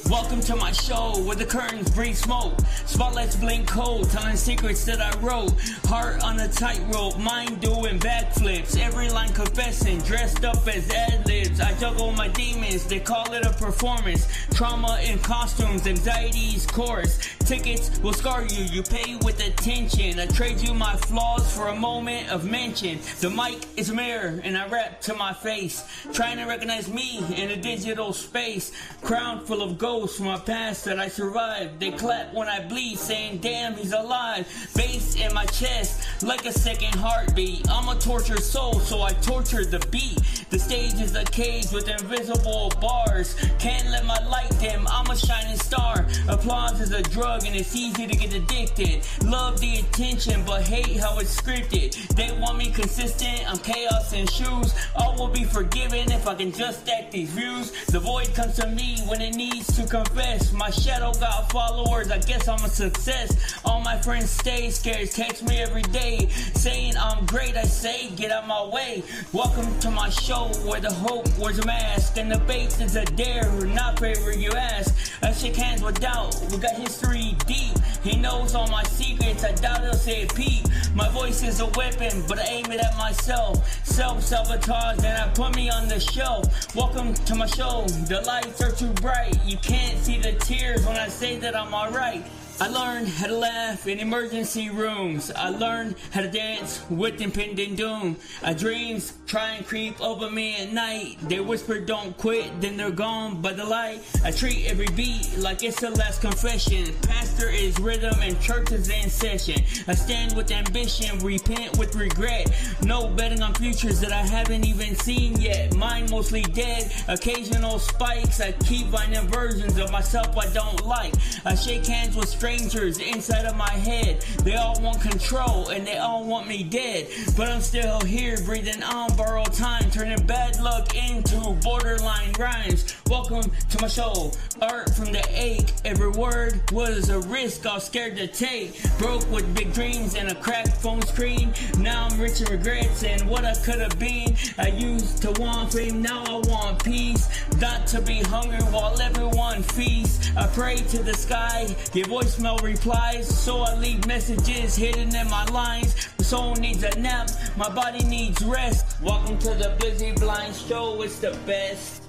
Welcome to my show where the curtains bring smoke. Spotlights blink cold, telling secrets that I wrote. Heart on a tightrope, mind doing backflips. Every line confessing, dressed up as ad-libs. I juggle my demons, they call it a performance. Trauma in costumes, anxiety's chorus. Tickets will scar you, you pay with attention. I trade you my flaws for a moment of mention. The mic is a mirror and I rap to my face. Trying to recognize me in a digital space. Crown full of ghosts from my past that I survived. They clap when I bleed, saying damn he's alive. Bass in my chest like a second heartbeat. I'm a tortured soul, so I torture the beat. The stage is a cage with invisible bars. Can't let my light dim, I'm a shining star. Applause is a drug and it's easy to get addicted. Love the attention but hate how it's scripted. They want me consistent, I'm chaos in shoes. All will be forgiven if I can just stack these views. The void comes to me when it needs to confess. My shadow got followers, I guess I'm a success. All my friends stay scared, text me every day saying I'm great. I say get out my way. Welcome to my show where the hope wears a mask and the bait is a dare, not favor you ask. I shake hands with doubt, we got history deep. He knows all my secrets, I doubt he'll say it peep. My voice is a weapon, but I aim it at myself. Self-sabotage, and I put me on the shelf. Welcome to my show, the lights are too bright. You can't see the tears when I say that I'm alright. I learned how to laugh in emergency rooms. I learned how to dance with impending doom. Dreams try and creep over me at night. They whisper don't quit, then they're gone by the light. I treat every beat like it's the last confession. Pastor is rhythm and church is in session. I stand with ambition, repent with regret. No betting on futures that I haven't even seen yet. Mine mostly dead, occasional spikes. I keep finding versions of myself I don't like. I shake hands with strangers inside of my head. They all want control and they all want me dead. But I'm still here breathing on borrowed time, turning bad luck into borderline rhymes. Welcome to my show, art from the ache. Every word was a risk I was scared to take. Broke with big dreams and a cracked phone screen. Now I'm rich in regrets and what I could have been. I used to want fame, now I want peace. Not to be hungry while everyone feasts. I pray to the sky, give voicemail replies, so I leave messages hidden in my lines. My soul needs a nap, my body needs rest. Welcome to the Blizzy Blind Show, it's the best.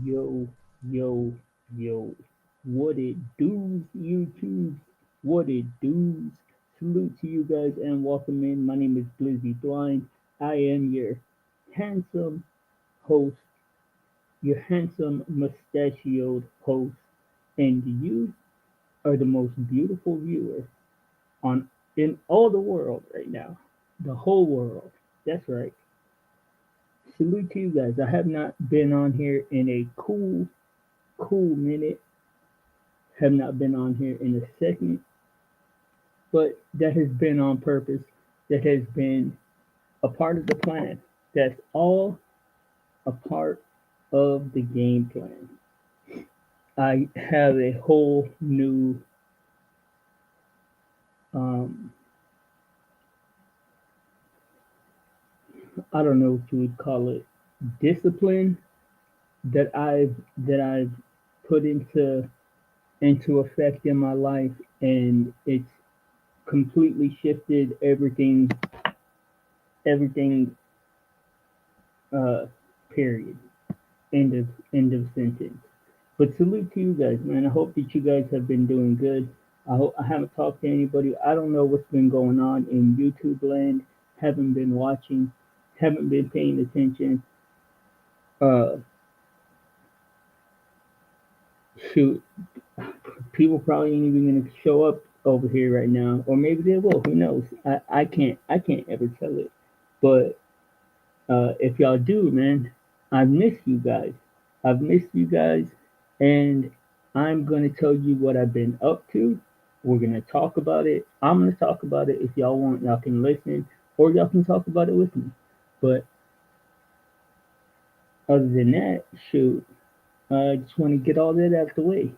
Yo, yo, yo. What it do, YouTube? What it does? Salute to you guys and welcome in. My name is Blizzy Blind. I am your handsome host, your handsome mustachioed host, and you are the most beautiful viewer on in all the world right now. The whole world. That's right. Salute to you guys. I have not been on here in a cool minute. Have not been on here in a second. But that has been on purpose. That has been a part of the plan. That's all a part of the game plan. I have a whole new um, I don't know what you would call it, discipline that I've put into effect in my life, and it's completely shifted everything. Uh, period. End of sentence. But salute to you guys, man. I hope that you guys have been doing good. I haven't talked to anybody. I don't know what's been going on in YouTube land. Haven't been watching. Haven't been paying attention. Uh, shoot, people probably ain't even gonna show up over here right now, or maybe they will. Who knows? I can't ever tell it. But if y'all do, man, I miss you guys. I've missed you guys, and I'm gonna tell you what I've been up to. We're gonna talk about it. I'm gonna talk about it. If y'all want, y'all can listen, or y'all can talk about it with me. But other than that, shoot, I just want to get all that out the way.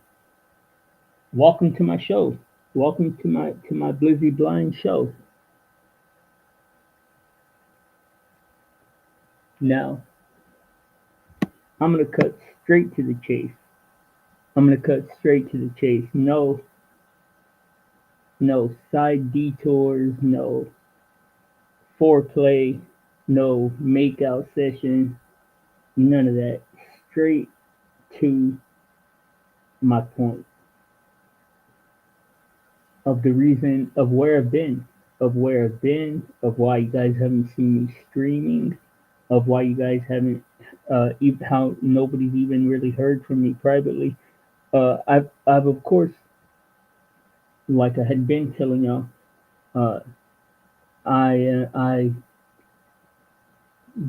Welcome to my show. Welcome to my Blizzy Blind show. Now, I'm gonna cut straight to the chase. I'm gonna cut straight to the chase. No side detours, no foreplay, no makeout session, none of that. Straight to my point of the reason of where I've been, of why you guys haven't seen me streaming, of why you guys haven't, even how nobody's even really heard from me privately. I've of course, like I had been telling y'all, uh, I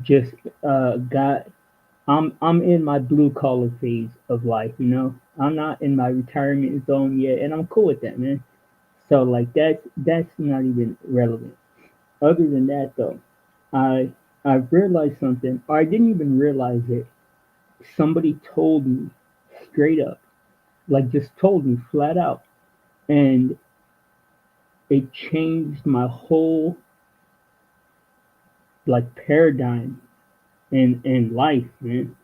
just got. I'm in my blue collar phase of life. I'm not in my retirement zone yet, and I'm cool with that, man. So like that's not even relevant. Other than that, though, I I realized something, or I didn't even realize it. Somebody told me straight up, like just told me flat out, and it changed my whole like paradigm in life, man.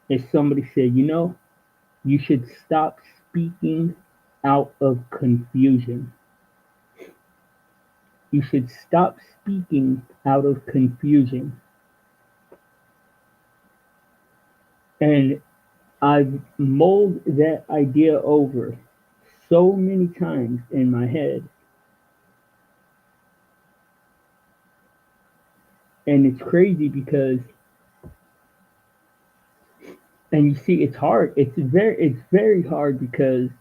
If somebody said, you should stop speaking out of confusion. You should stop speaking out of confusion. And I've mulled that idea over so many times in my head. And it's crazy because, and you see, it's hard. It's very hard because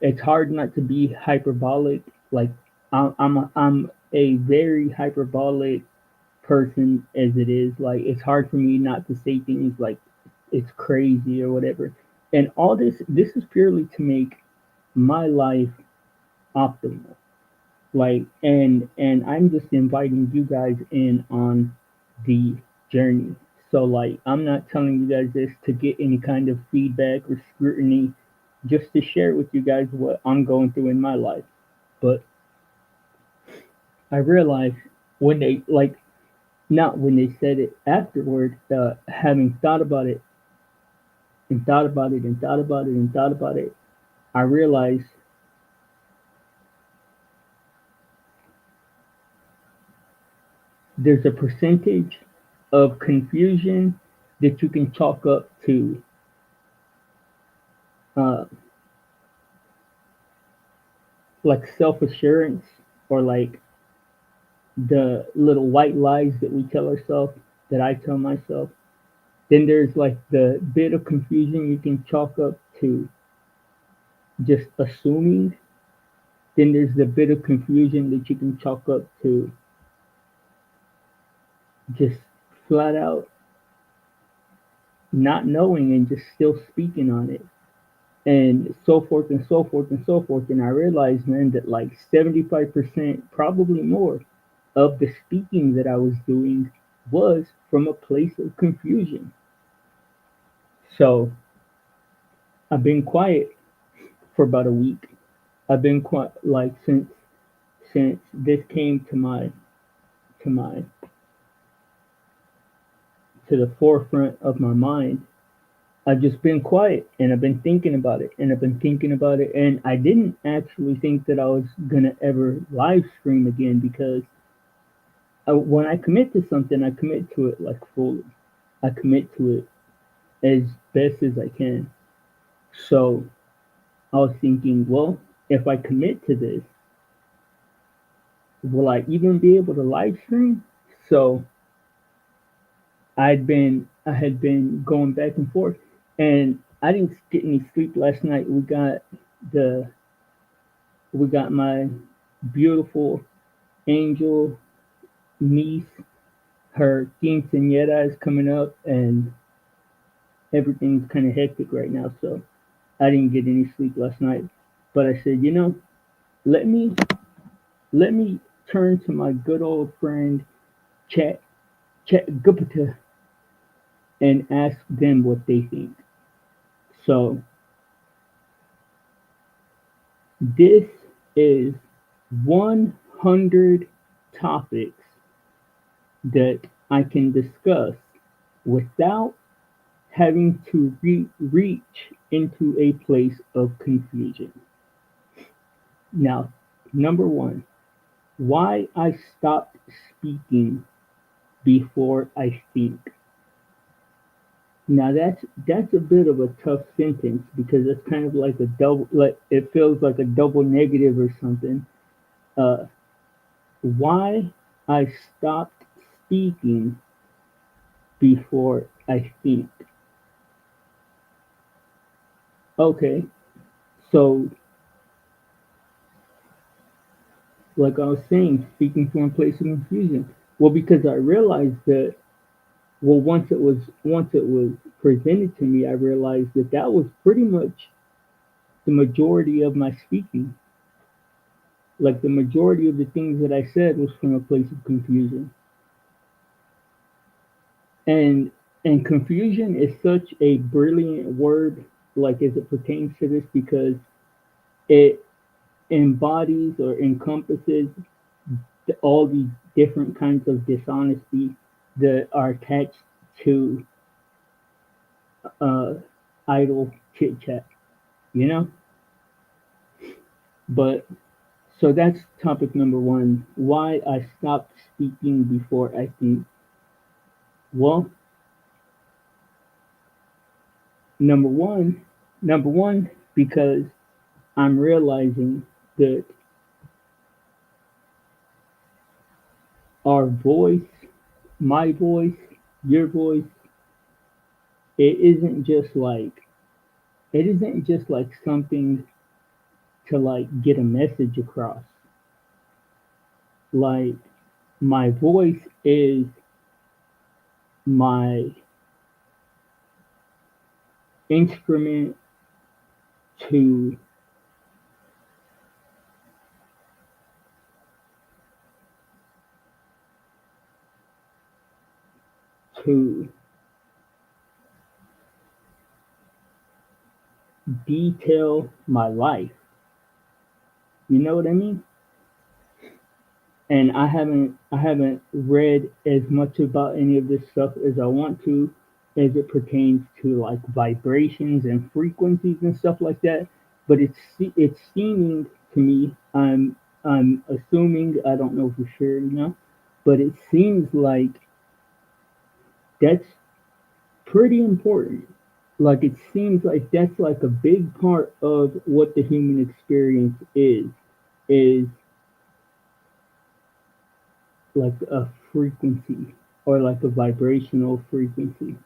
it's hard not to be hyperbolic. Like I'm a very hyperbolic person as it is. Like it's hard for me not to say things like it's crazy or whatever. And all this is purely to make my life optimal. Like and I'm just inviting you guys in on the journey. So like I'm not telling you guys this to get any kind of feedback or scrutiny, just to share with you guys what I'm going through in my life. But I realized when they like not when they said it afterward, having thought about it and thought about it and thought about it and thought about it, I realized there's a percentage of confusion that you can chalk up to uh, like self assurance, or like the little white lies that we tell ourselves, that I tell myself. Then there's like the bit of confusion you can chalk up to just assuming. Then there's the bit of confusion that you can chalk up to just flat out not knowing and just still speaking on it, and so forth and so forth and so forth. And I realized, man, that like 75%, probably more, of the speaking that I was doing was from a place of confusion. So I've been quiet for about a week. I've been quiet like since this came to my to the forefront of my mind. I've just been quiet, and I've been thinking about it, and I've been thinking about it, and I didn't actually think that I was gonna ever live stream again, because when I commit to something, I commit to it like fully. I commit to it as best as I can. So I was thinking, well, if I commit to this, will I even be able to live stream? So I had been going back and forth, and I didn't get any sleep last night. The we got my beautiful angel niece. Her quinceañera is coming up, and everything's kind of hectic right now. So I didn't get any sleep last night. But I said, let me let me turn to my good old friend Chat Chat Gupta and ask them what they think. So this is 100 topics that I can discuss without having to reach into a place of confusion. Now, number one, why I stopped speaking before I think. Now that's a bit of a tough sentence because it's kind of like a double, like it feels like a double negative or something. Uh, why I stopped speaking before I think. Okay, so like I was saying, speaking from a place of confusion. Well, because I realized that, well, once it was presented to me, I realized that that was pretty much the majority of my speaking. Like the majority of the things that I said was from a place of confusion. And and confusion is such a brilliant word, like as it pertains to this, because it embodies or encompasses all these different kinds of dishonesty that are attached to uh, idle chit chat, you know? But so that's topic number one. Why I stopped speaking before I think. Well, number one, number one, because I'm realizing that our voice, my voice, your voice, it isn't just like it isn't just like something to like get a message across. Like my voice is my instrument to to detail my life. You know what I mean? And I haven't read as much about any of this stuff as I want to, as it pertains to like vibrations and frequencies and stuff like that. But it's seeming to me, I'm assuming, I don't know for sure, but it seems like that's pretty important. Like it seems like that's like a big part of what the human experience is like a frequency or like a vibrational frequency.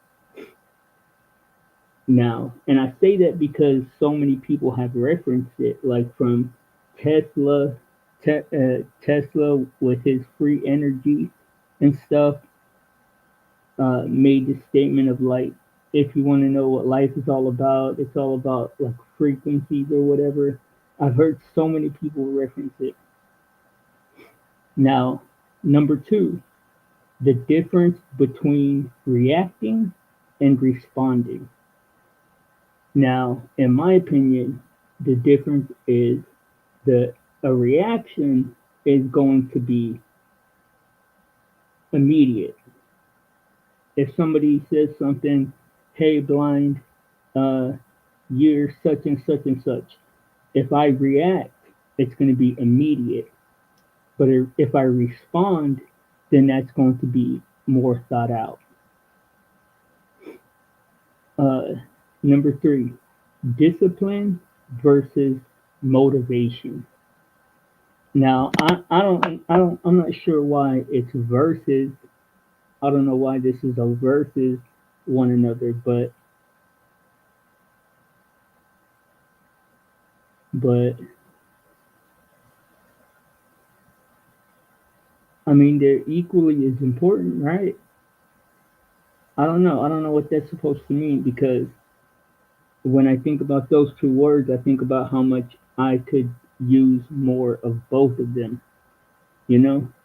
Now, and I say that because so many people have referenced it, like from Tesla, Tesla with his free energy and stuff, made this statement of like, if you want to know what life is all about, it's all about like frequencies or whatever. I've heard so many people reference it. Now, number two, the difference between reacting and responding. Now, in my opinion, the difference is that a reaction is going to be immediate. If somebody says something, hey, blind, uh, you're such and such, if I react, it's going to be immediate. But if I respond, then that's going to be more thought out. Uh, Number three, discipline versus motivation. Now, I'm not sure why it's versus. I don't know why this is a versus one another, but I mean they're equally as important, right? I don't know what that's supposed to mean because when I think about those two words, I think about how much I could use more of both of them,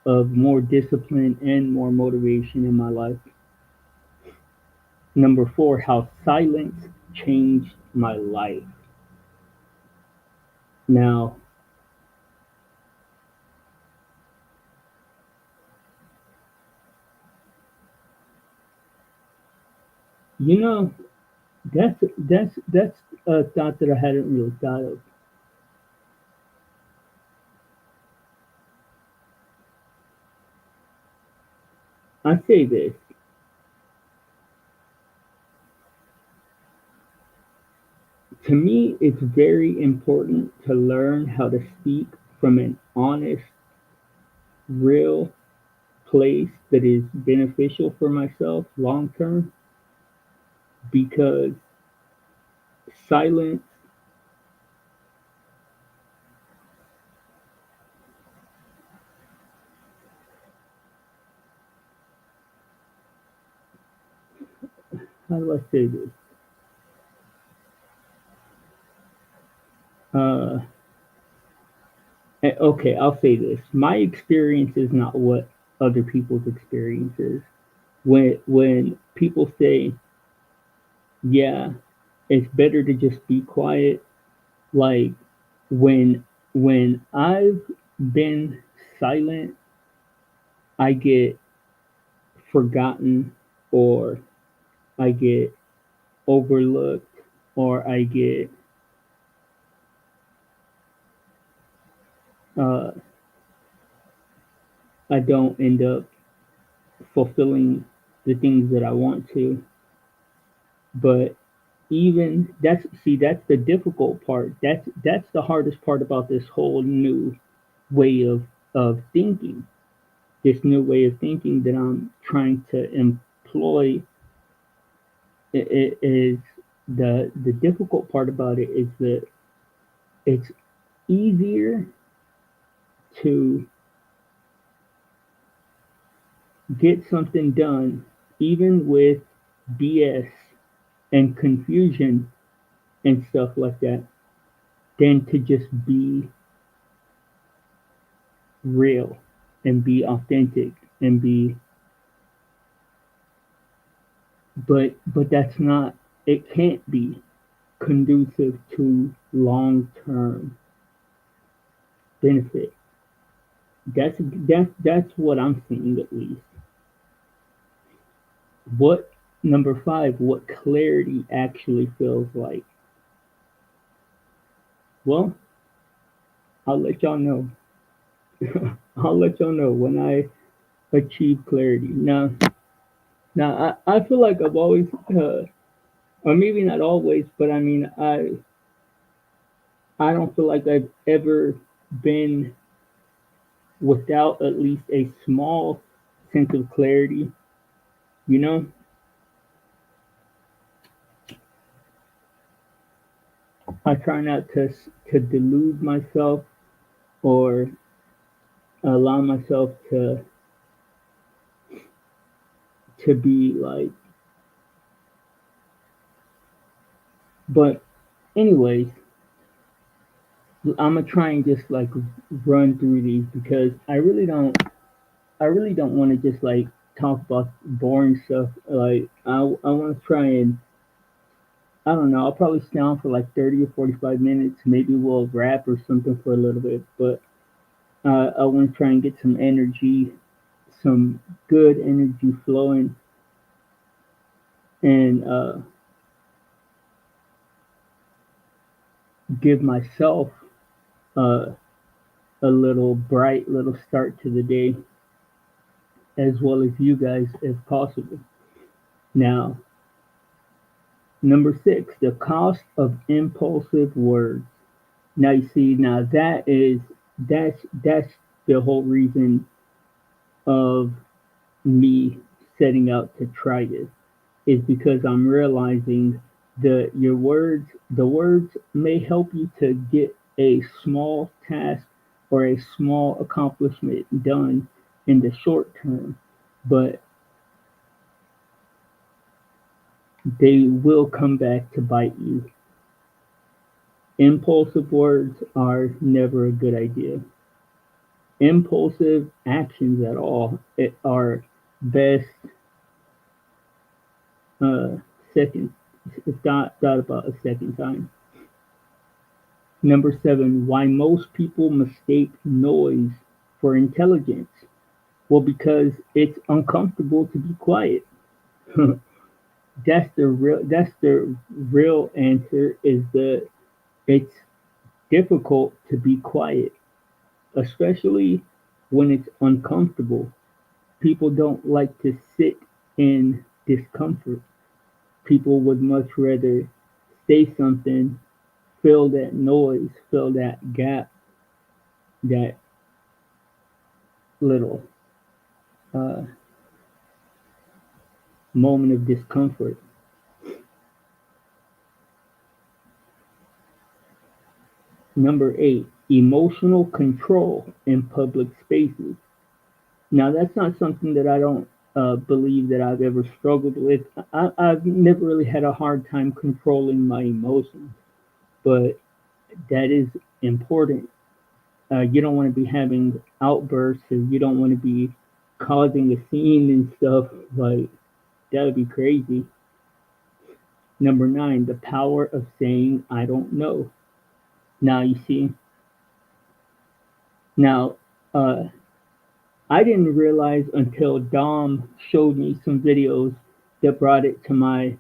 of more discipline and more motivation in my life. Number four, how silence changed my life. Now, you know, That's a thought that I hadn't really thought of. I say this. To me, it's very important to learn how to speak from an honest, real place that is beneficial for myself long term, because silence, how do I say this? Uh, okay, I'll say this. My experience is not what other people's experience is. When people say, yeah, it's better to just be quiet, like when I've been silent, I get forgotten, or I get overlooked, or uh, I don't end up fulfilling the things that I want to. But even that's the difficult part. That's the hardest part about this whole new way of thinking. This new way of thinking that I'm trying to employ is the difficult part about it is that it's easier to get something done even with BS and confusion and stuff like that than to just be real and be authentic and be, but that's not, it can't be conducive to long term benefit. That's what I'm seeing, at least. What, number five, what clarity actually feels like. Well, I'll let y'all know. I'll let y'all know when I achieve clarity. Now I feel like I've always, or maybe not always, but I mean, I don't feel like I've ever been without at least a small sense of clarity. You know, I try not to delude myself or allow myself to be like. But anyways, I'm gonna try and just like run through these because I really don't want to just like talk about boring stuff. Like I want to try and, I don't know. I'll probably stay on for like 30 or 45 minutes. Maybe we'll rap or something for a little bit. But I want to try and get some energy, some good energy flowing, and give myself uh, a little bright little start to the day, as well as you guys if possible. Now, number six, the cost of impulsive words. Now you see, now that's the whole reason of me setting out to try this, is because I'm realizing that the words may help you to get a small task or a small accomplishment done in the short term, but they will come back to bite you. Impulsive words are never a good idea. Impulsive actions at all are best uh, second, thought about a second time. Number seven, why most people mistake noise for intelligence. Well, because it's uncomfortable to be quiet. That's the real answer is that it's difficult to be quiet, especially when it's uncomfortable. People don't like to sit in discomfort. People would much rather say something, fill that noise, fill that gap, that little uh, moment of discomfort. Number 8, emotional control in public spaces. Now, that's not something that I don't believe that I've ever struggled with. I've never really had a hard time controlling my emotions, but that is important. You don't want to be having outbursts, or you don't want to be causing a scene and stuff. Like, that would be crazy. Number 9, the power of saying, I don't know. Now, you see, now, uh, I didn't realize until Dom showed me some videos that brought it to my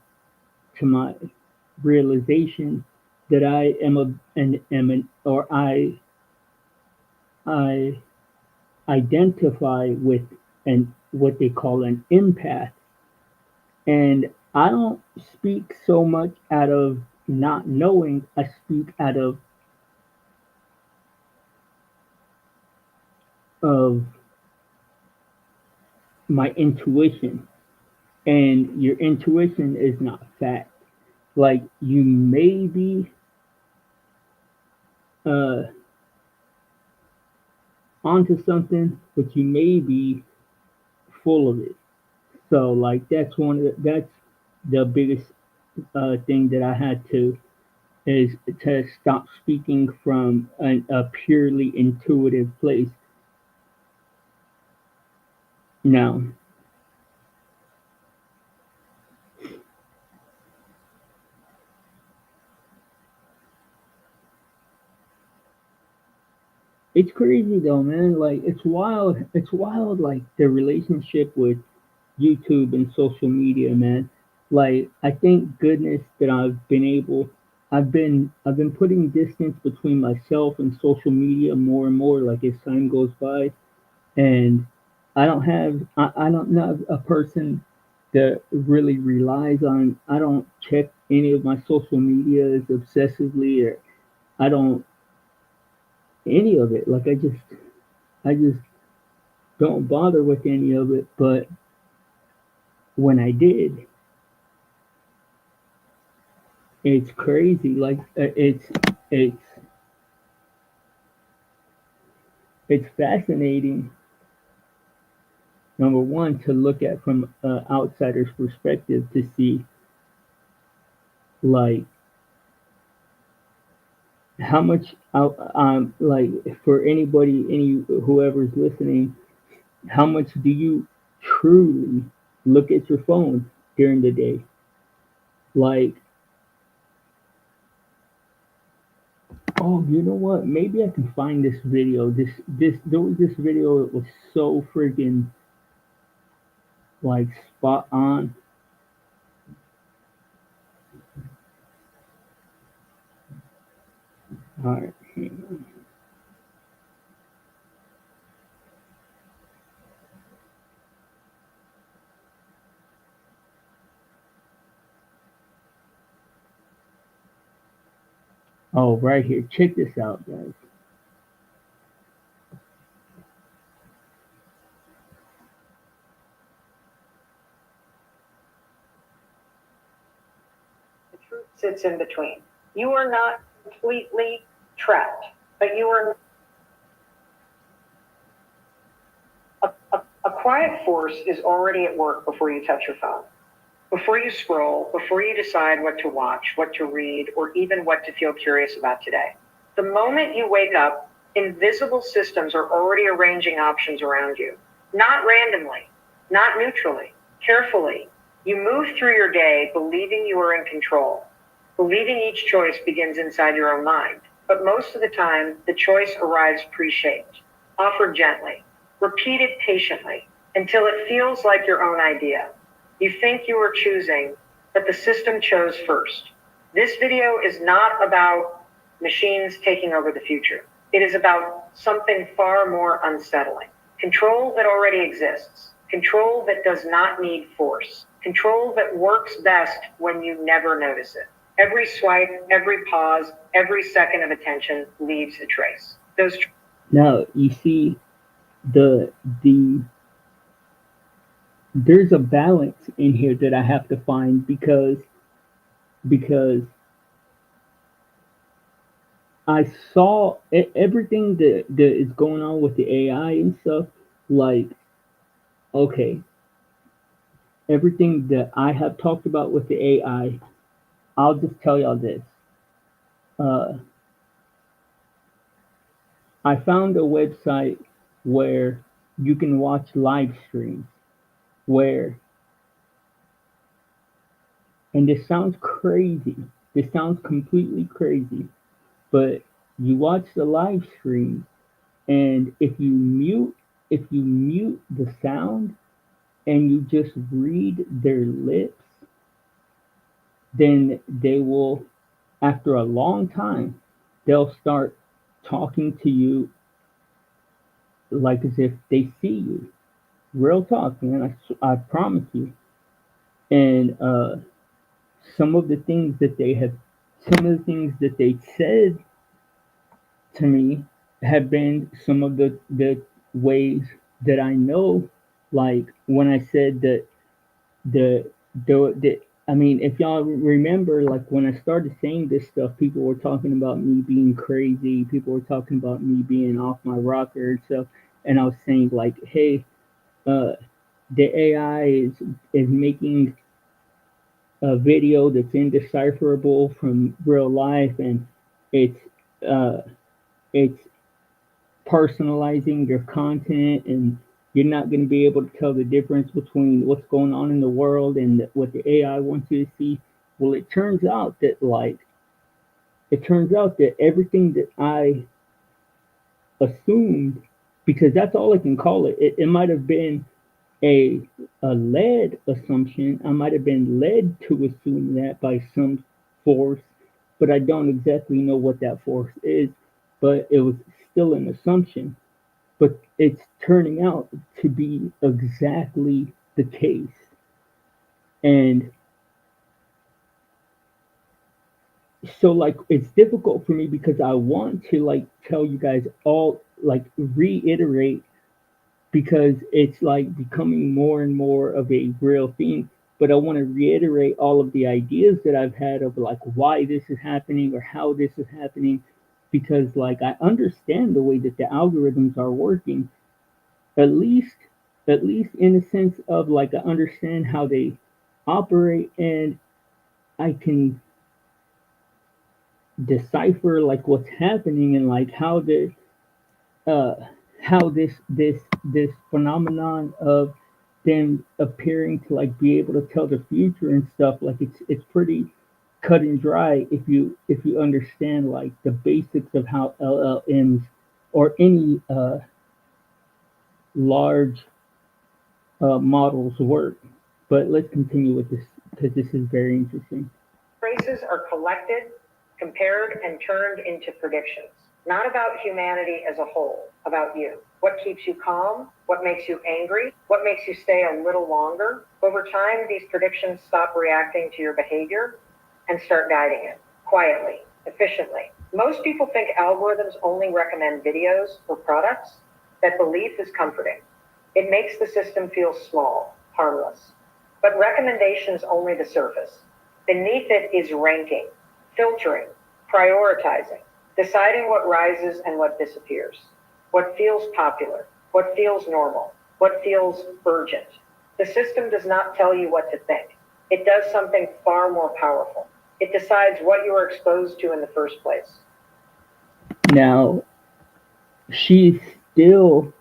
realization that I am or I identify with an what they call an empath, and I don't speak so much out of not knowing. I speak out of my intuition, and your intuition is not fact. Like, you may be uh, onto something, but you may be full of it. So, like, that's the biggest thing that I had to is to stop speaking from a purely intuitive place. Now, it's crazy though, man. Like, it's wild. It's wild. Like, the relationship with YouTube and social media, man. Like, I thank goodness that I've been putting distance between myself and social media more and more, like, as time goes by. And I don't have a person that really relies on. I don't check any of my social medias obsessively, or I don't any of it. Like, I just don't bother with any of it. But when I did, it's crazy. Like, it's it's fascinating. Number one, to look at from an outsider's perspective, to see, like, how much like, for anybody, whoever's listening, how much do you truly look at your phone during the day? Like, oh, you know what, maybe I can find this video. There was this video that was so friggin', like, spot on. All right, hang on. Oh, right here, check this out, guys. The truth sits in between. You are not completely trapped, but you are a quiet force is already at work before you touch your phone. Before you scroll, before you decide what to watch, what to read, or even what to feel curious about today. The moment you wake up, invisible systems are already arranging options around you. Not randomly, not neutrally, carefully. You move through your day believing you are in control, believing each choice begins inside your own mind. But most of the time, the choice arrives pre-shaped, offered gently, repeated patiently, until it feels like your own idea. You think you are choosing, but the system chose first. This video is not about machines taking over the future. It is about something far more unsettling. Control that already exists. Control that does not need force. Control that works best when you never notice it. Every swipe, every pause, every second of attention leaves a trace. Now you see the there's a balance in here that I have to find because I saw everything that is going on with the AI and stuff. Like, okay, everything that I have talked about with the AI, I'll just tell y'all this. Uh, I found a website where you can watch live streams where, and this sounds crazy. This sounds completely crazy, but you watch the live stream, and if you mute the sound and you just read their lips, then they will, after a long time, they'll start talking to you like as if they see you. Real talk, man. I promise you. And some of the things that they have, some of the things that they said to me have been some of the ways that I know. Like when I said that the I mean, if y'all remember, like when I started saying this stuff, people were talking about me being crazy. People were talking about me being off my rocker and stuff. And I was saying like, hey, uh, the AI is making a video that's indecipherable from real life, and it's uh, it's personalizing your content, and you're not going to be able to tell the difference between what's going on in the world and what the AI wants you to see. Well, it turns out that everything that I assumed, because that's all I can call it. It might have been a a led assumption. I might have been led to assume that by some force, but I don't exactly know what that force is. But it was still an assumption. But it's turning out to be exactly the case. And so like it's difficult for me because I want to like tell you guys all, like reiterate, because it's like becoming more and more of a real thing. But I want to reiterate all of the ideas that I've had of like why this is happening or how this is happening, because like I understand the way that the algorithms are working, at least at least in a sense of like I understand how they operate, and I can decipher like what's happening, and like uh how this phenomenon of them appearing to like be able to tell the future and stuff, like it's pretty cut and dry if you understand like the basics of how LLMs or any large models work. But let's continue with this because this is very interesting. Traces are collected, compared, and turned into predictions. Not about humanity as a whole, about you. What keeps you calm? What makes you angry? What makes you stay a little longer? Over time, these predictions stop reacting to your behavior and start guiding it quietly, efficiently. Most people think algorithms only recommend videos or products. That belief is comforting. It makes the system feel small, harmless. But recommendations only the surface. Beneath it is ranking, filtering, prioritizing, deciding what rises and what disappears, what feels popular, what feels normal, what feels urgent. The system does not tell you what to think. It does something far more powerful. It decides what you are exposed to in the first place. Now she's still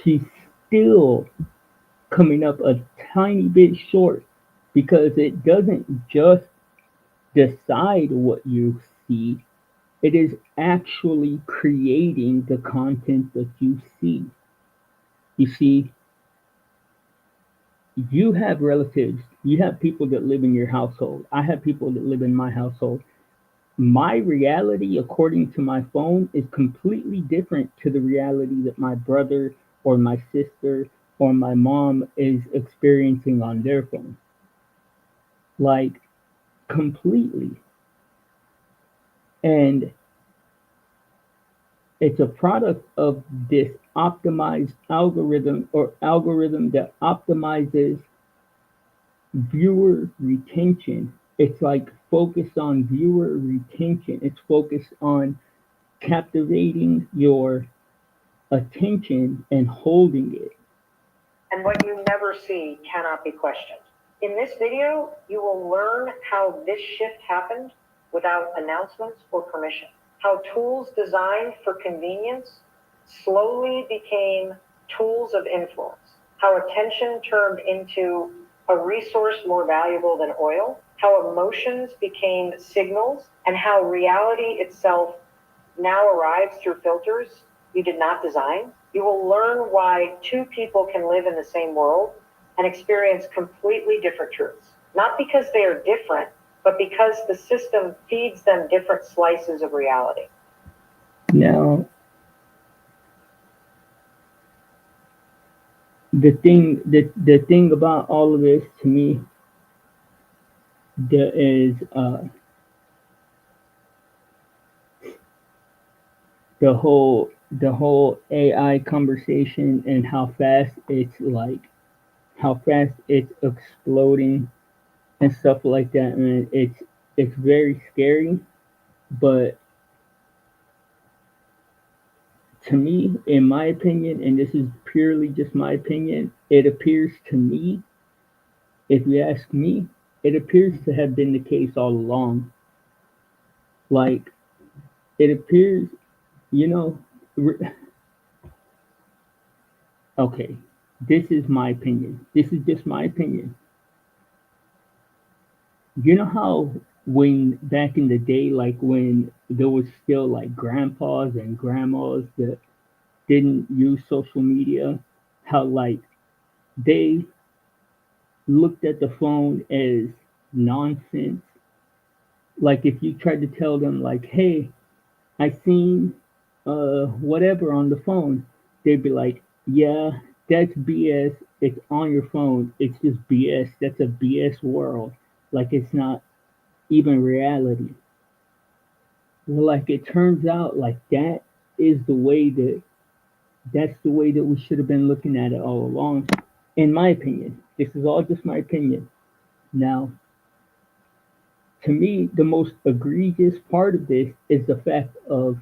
she's still coming up a tiny bit short, because it doesn't just decide what you see, it is actually creating the content that you see. You see, you have relatives You have people that live in your household. I have people that live in my household. My reality, according to my phone, is completely different to the reality that my brother or my sister or my mom is experiencing on their phone. Like, completely. And it's a product of this optimized algorithm or algorithm that optimizes viewer retention. It's like focused on viewer retention. It's focused on captivating your attention and holding it. And what you never see cannot be questioned. In this video, you will learn how this shift happened without announcements or permission. How tools designed for convenience slowly became tools of influence. How attention turned into a resource more valuable than oil. How emotions became signals, and how reality itself now arrives through filters you did not design. You will learn why two people can live in the same world and experience completely different truths. Not because they are different, but because the system feeds them different slices of reality. Now, the thing about all of this to me, there is the whole AI conversation and how fast it's exploding and stuff like that, man. It's very scary, but to me, in my opinion, and this is purely just my opinion, it appears to me, if you ask me, it appears to have been the case all along. Like, it appears, you know, okay, this is my opinion. This is just my opinion. You know how when back in the day, like when there was still like grandpas and grandmas that didn't use social media, how like they looked at the phone as nonsense. Like if you tried to tell them like, "Hey, I seen whatever on the phone," they'd be like, "Yeah, that's BS. It's on your phone. It's just BS. That's a BS world. Like it's not even reality." Well, like it turns out, like is the way that that's the way that we should have been looking at it all along. In my opinion, this is all just my opinion. Now, to me, the most egregious part of this is the fact of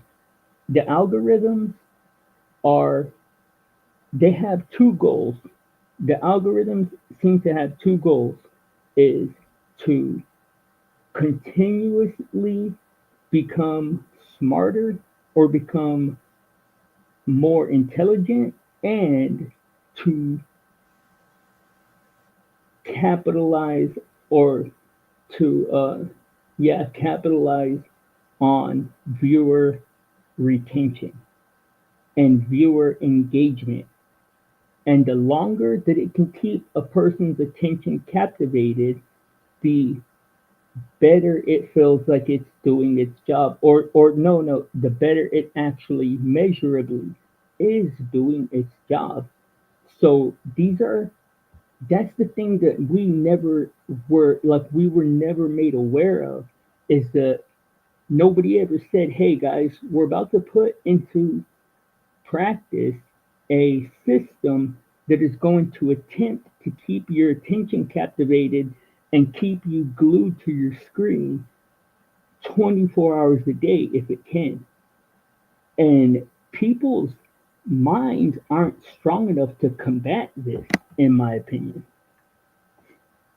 the algorithms are they have two goals. The algorithms seem to have two goals is to continuously become smarter or become more intelligent and to capitalize or to capitalize on viewer retention and viewer engagement. And the longer that it can keep a person's attention captivated, the better it feels like it's doing its job. Or no, the better it actually measurably is doing its job. So that's the thing that we were never made aware of is that nobody ever said, "Hey guys, we're about to put into practice a system that is going to attempt to keep your attention captivated and keep you glued to your screen 24 hours a day if it can." And people's minds aren't strong enough to combat this, in my opinion.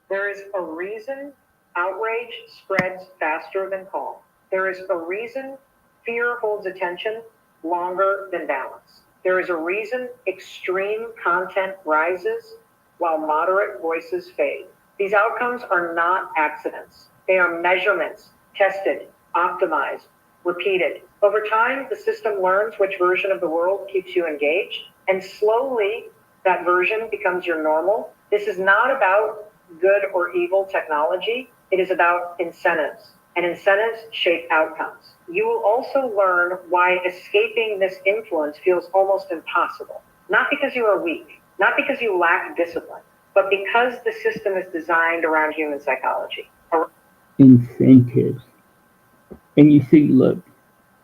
There is a reason outrage spreads faster than calm. There is a reason fear holds attention longer than balance. There is a reason extreme content rises while moderate voices fade. These outcomes are not accidents. They are measurements, tested, optimized, repeated. Over time, the system learns which version of the world keeps you engaged, and slowly that version becomes your normal. This is not about good or evil technology. It is about incentives, and incentives shape outcomes. You will also learn why escaping this influence feels almost impossible. Not because you are weak, not because you lack discipline, but because the system is designed around human psychology. Incentives. And you see, look,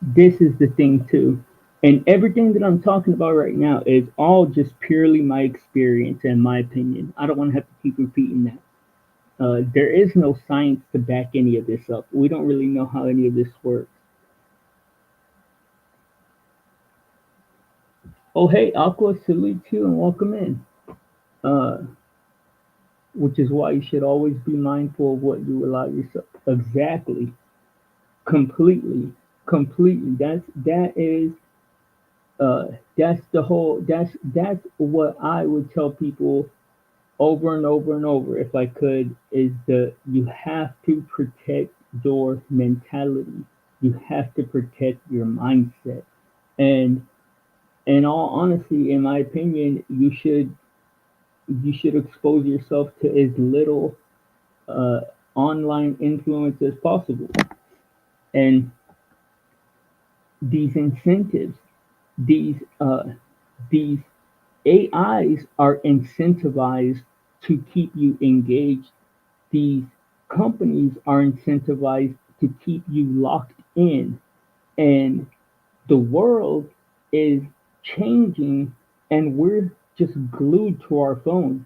this is the thing too. And everything that I'm talking about right now is all just purely my experience and my opinion. I don't want to have to keep repeating that. There is no science to back any of this up. We don't really know how any of this works. Oh, hey, Aqua, salute you and welcome in. Uh, which is why you should always be mindful of what you allow yourself. Exactly, completely, completely. Uh, that's the whole. That's what I would tell people over and over and over if I could. Is the you have to protect your mentality. You have to protect your mindset. And in all honesty, in my opinion, you should expose yourself to as little uh, online influence as possible. And these incentives, these these AIs are incentivized to keep you engaged. These companies are incentivized to keep you locked in, and the world is changing, and we're just glued to our phones.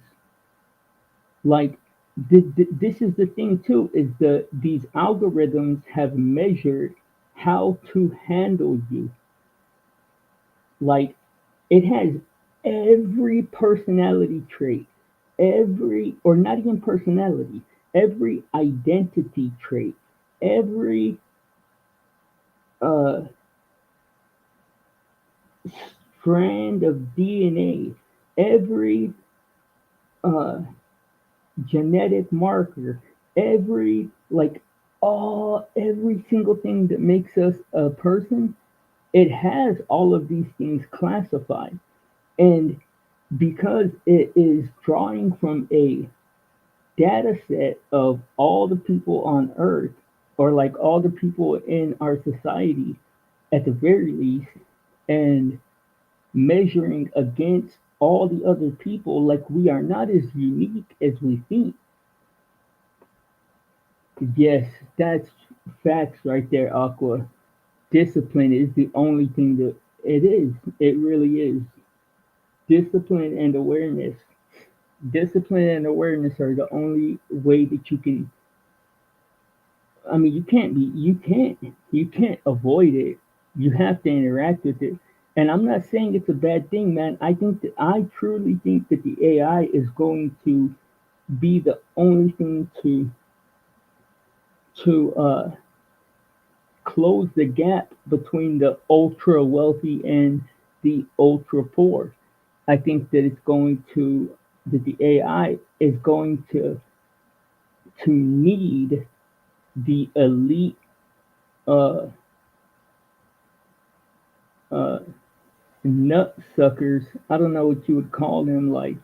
Like this is the thing too, is these algorithms have measured how to handle you. Like it has every personality trait, every, or not even personality, every identity trait, every uh strand of DNA, every uh genetic marker, every, like, all, every single thing that makes us a person, it has all of these things classified. And because it is drawing from a data set of all the people on earth, or like all the people in our society at the very least, and measuring against all the other people, like we are not as unique as we think. Yes, that's facts right there, Aqua. Discipline is the only thing that it is. It really is. Discipline and awareness. Discipline and awareness are the only way that you can. I mean, you can't avoid it. You have to interact with it. And I'm not saying it's a bad thing, man. I truly think that the AI is going to be the only thing to close the gap between the ultra wealthy and the ultra poor. I think that the AI is going to need the elite uh, uh, nut suckers. I don't know what you would call them, like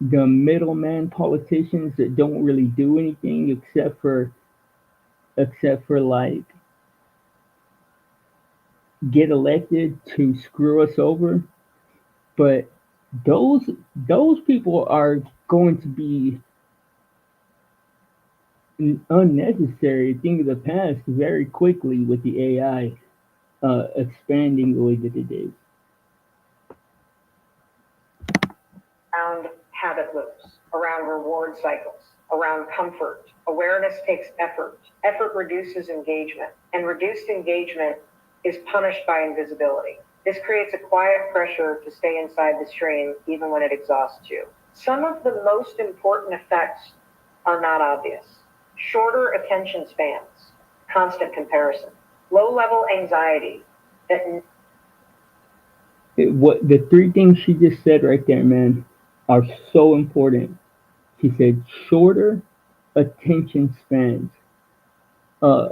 the middleman politicians that don't really do anything except for like get elected to screw us over. But those people are going to be unnecessary, thing of the past very quickly with the AI expanding the way that it is. Around habit loops, around reward cycles, around comfort. Awareness takes effort. Effort reduces engagement, and reduced engagement is punished by invisibility. This creates a quiet pressure to stay inside the stream even when it exhausts you. Some of the most important effects are not obvious. Shorter attention spans, constant comparison, low level anxiety that What the three things she just said right there, man, are so important. She said shorter attention spans. Uh,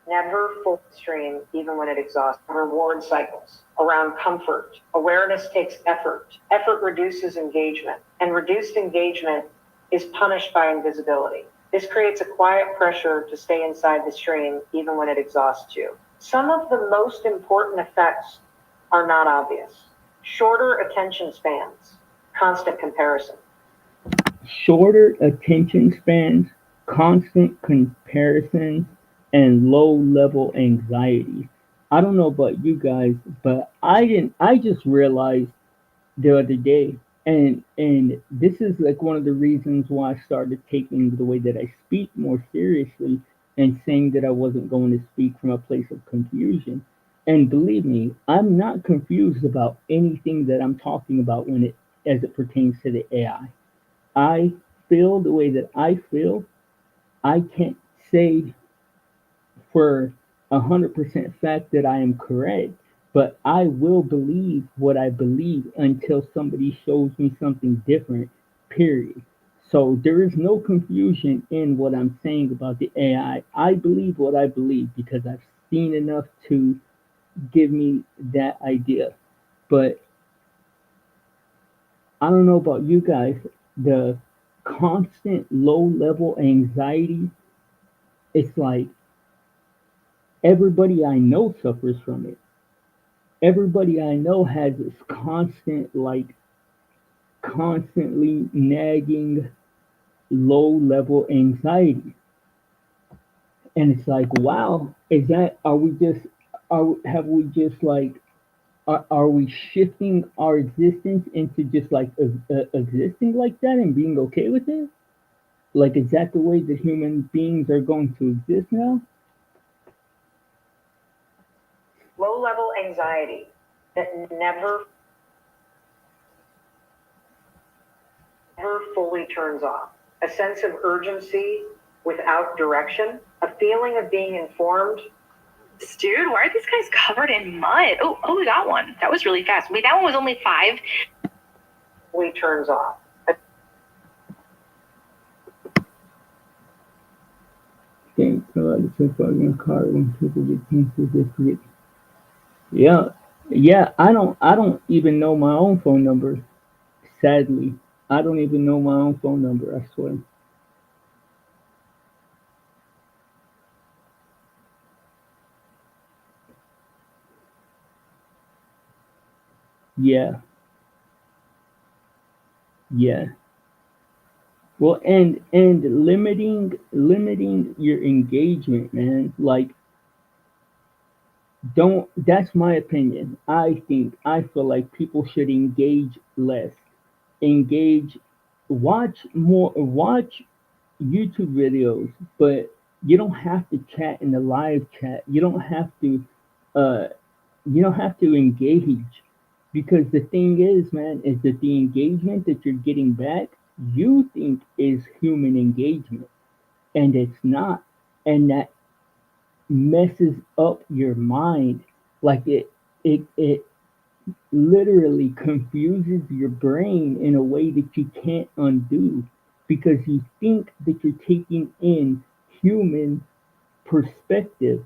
never full stream, even when it exhausts. Reward cycles around comfort. Awareness takes effort. Effort reduces engagement, and reduced engagement is punished by invisibility. This creates a quiet pressure to stay inside the stream even when it exhausts you. Some of the most important effects are not obvious. Shorter attention spans, constant comparison. Shorter attention spans, constant comparisons, and low level anxiety. I don't know about you guys, but I just realized the other day, and this is like one of the reasons why I started taking the way that I speak more seriously and saying that I wasn't going to speak from a place of confusion. And believe me, I'm not confused about anything that I'm talking about when it as it pertains to the AI. I feel the way that I feel. I can't say for 100% fact that I am correct, but I will believe what I believe until somebody shows me something different, period. So there is no confusion in what I'm saying about the AI. I believe what I believe because I've seen enough to give me that idea. But I don't know about you guys, the constant low level anxiety, it's like everybody I know suffers from it. Everybody I know has this constant, like, constantly nagging low level anxiety. And it's like, wow, is that, are we just, have we just like, are we shifting our existence into just like existing like that and being okay with it? Like, is that the way that human beings are going to exist now? Low level anxiety that never fully turns off. A sense of urgency without direction, a feeling of being informed. Dude, why are these guys covered in mud? Oh, we got one. That was really fast. Wait, that one was only 5. Fully turns off. Thanks a lot. It's like in a car when people get cancer, they forget. Yeah, yeah. I don't even know my own phone number. Sadly, I don't even know my own phone number. I swear. Yeah, yeah. Well, and limiting your engagement, man. Like, don't. That's my opinion. I feel like people should engage less. Engage, watch more. Watch YouTube videos, but you don't have to chat in the live chat. Uh, you don't have to engage because the thing is, man, is that the engagement that you're getting back, you think is human engagement, and it's not, and that messes up your mind. Like it literally confuses your brain in a way that you can't undo because you think that you're taking in human perspective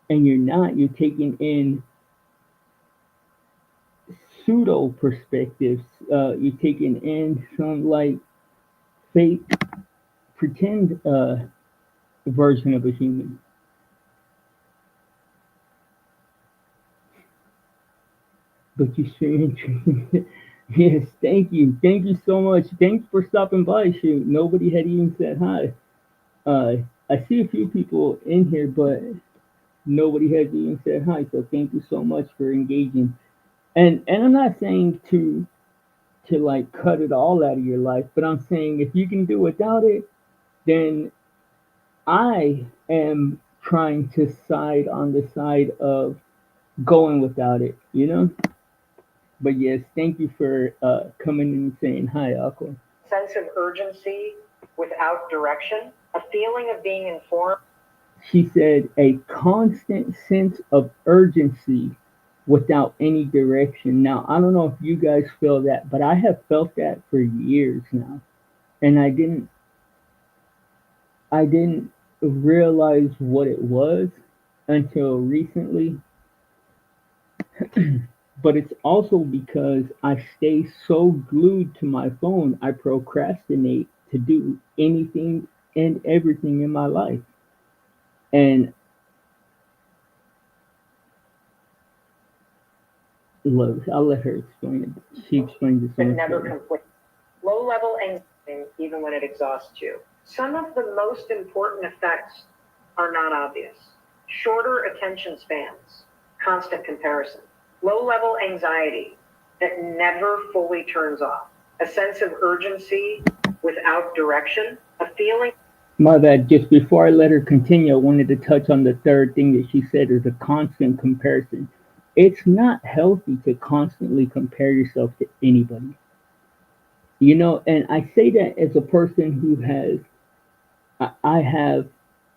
and you're not. You're taking in pseudo perspectives. You're taking in some like fake pretend version of a human. But you sure interesting. Yes, thank you so much. Thanks for stopping by. Shoot, nobody had even said hi. Uh, I see a few people in here, but nobody has even said hi. So thank you so much for engaging. And I'm not saying to like cut it all out of your life, but I'm saying if you can do without it, then I am trying to side on the side of going without it, you know? But yes, thank you for coming in and saying hi, Aqua. Sense of urgency without direction, a feeling of being informed. She said a constant sense of urgency without any direction. Now, I don't know if you guys feel that, but I have felt that for years now. And I didn't realize what it was until recently. But it's also because I stay so glued to my phone, I procrastinate to do anything and everything in my life. And look, I'll let her explain it. She explains it so But much never better. complete. Low level anxiety, even when it exhausts you. Some of the most important effects are not obvious. Shorter attention spans, constant comparison, low level anxiety that never fully turns off, a sense of urgency without direction, a feeling. My bad. Just before I let her continue, I wanted to touch on the third thing that she said is a constant comparison. It's not healthy to constantly compare yourself to anybody. You know, and I say that as a person who has, I have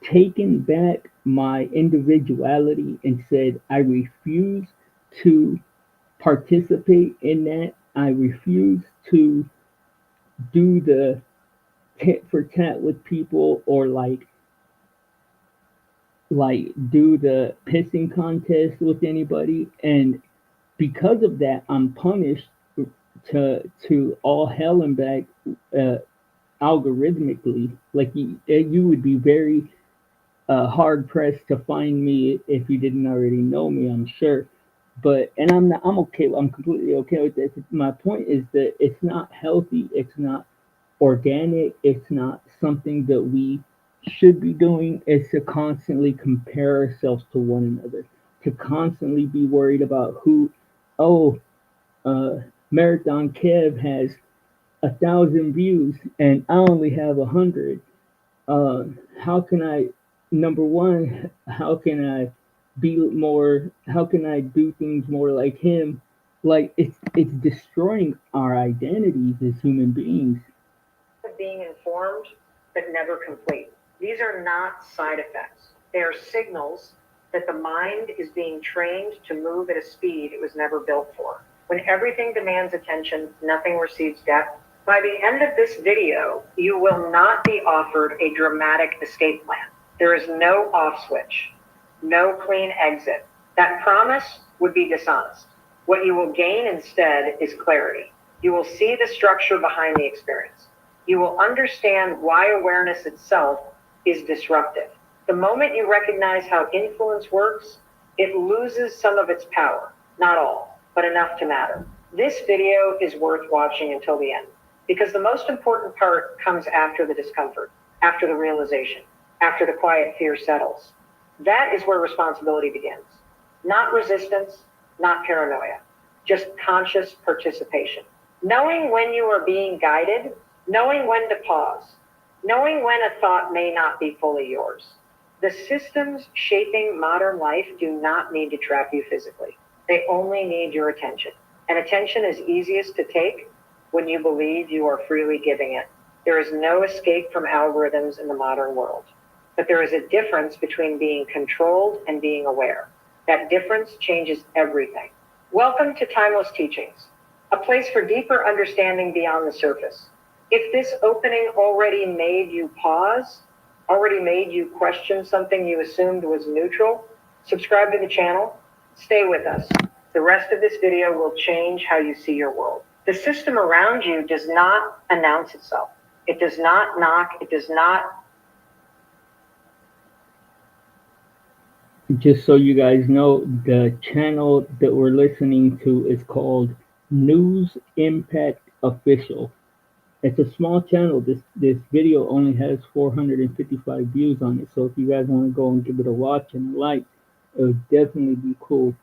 taken back my individuality and said, I refuse to participate in that. I refuse to do the tit for tat with people or like do the pissing contest with anybody, and because of that I'm punished to all hell and back, uh, algorithmically. Like you would be very hard pressed to find me if you didn't already know me, I'm sure. But and I'm not, I'm okay. I'm completely okay with this. My point is that it's not healthy. It's not organic. It's not something that we should be doing. Is to constantly compare ourselves to one another. To constantly be worried about who. Oh, uh, Marathon Kev has 1,000 views and I only have 100. How can I, number one, how can I be more, how can I do things more like him? Like it's destroying our identities as human beings. Of being informed but never complete. These are not side effects. They are signals that the mind is being trained to move at a speed it was never built for. When everything demands attention, nothing receives depth. By the end of this video, you will not be offered a dramatic escape plan. There is no off switch, no clean exit. That promise would be dishonest. What you will gain instead is clarity. You will see the structure behind the experience. You will understand why awareness itself is disruptive. The moment you recognize how influence works, it loses some of its power. Not all, but enough to matter. This video is worth watching until the end, because the most important part comes after the discomfort, after the realization, after the quiet fear settles. That is where responsibility begins. Not resistance, not paranoia, just conscious participation. Knowing when you are being guided, knowing when to pause, knowing when a thought may not be fully yours. The systems shaping modern life do not need to trap you physically. They only need your attention. And attention is easiest to take when you believe you are freely giving it. There is no escape from algorithms in the modern world. But there is a difference between being controlled and being aware. That difference changes everything. Welcome to Timeless Teachings, a place for deeper understanding beyond the surface. If this opening already made you pause, already made you question something you assumed was neutral, subscribe to the channel, stay with us. The rest of this video will change how you see your world. The system around you does not announce itself. It does not knock. It does not. Just so you guys know, the channel that we're listening to is called News Impact Official. It's a small channel. This video only has 455 views on it. So if you guys want to go and give it a watch and a like, it would definitely be cool.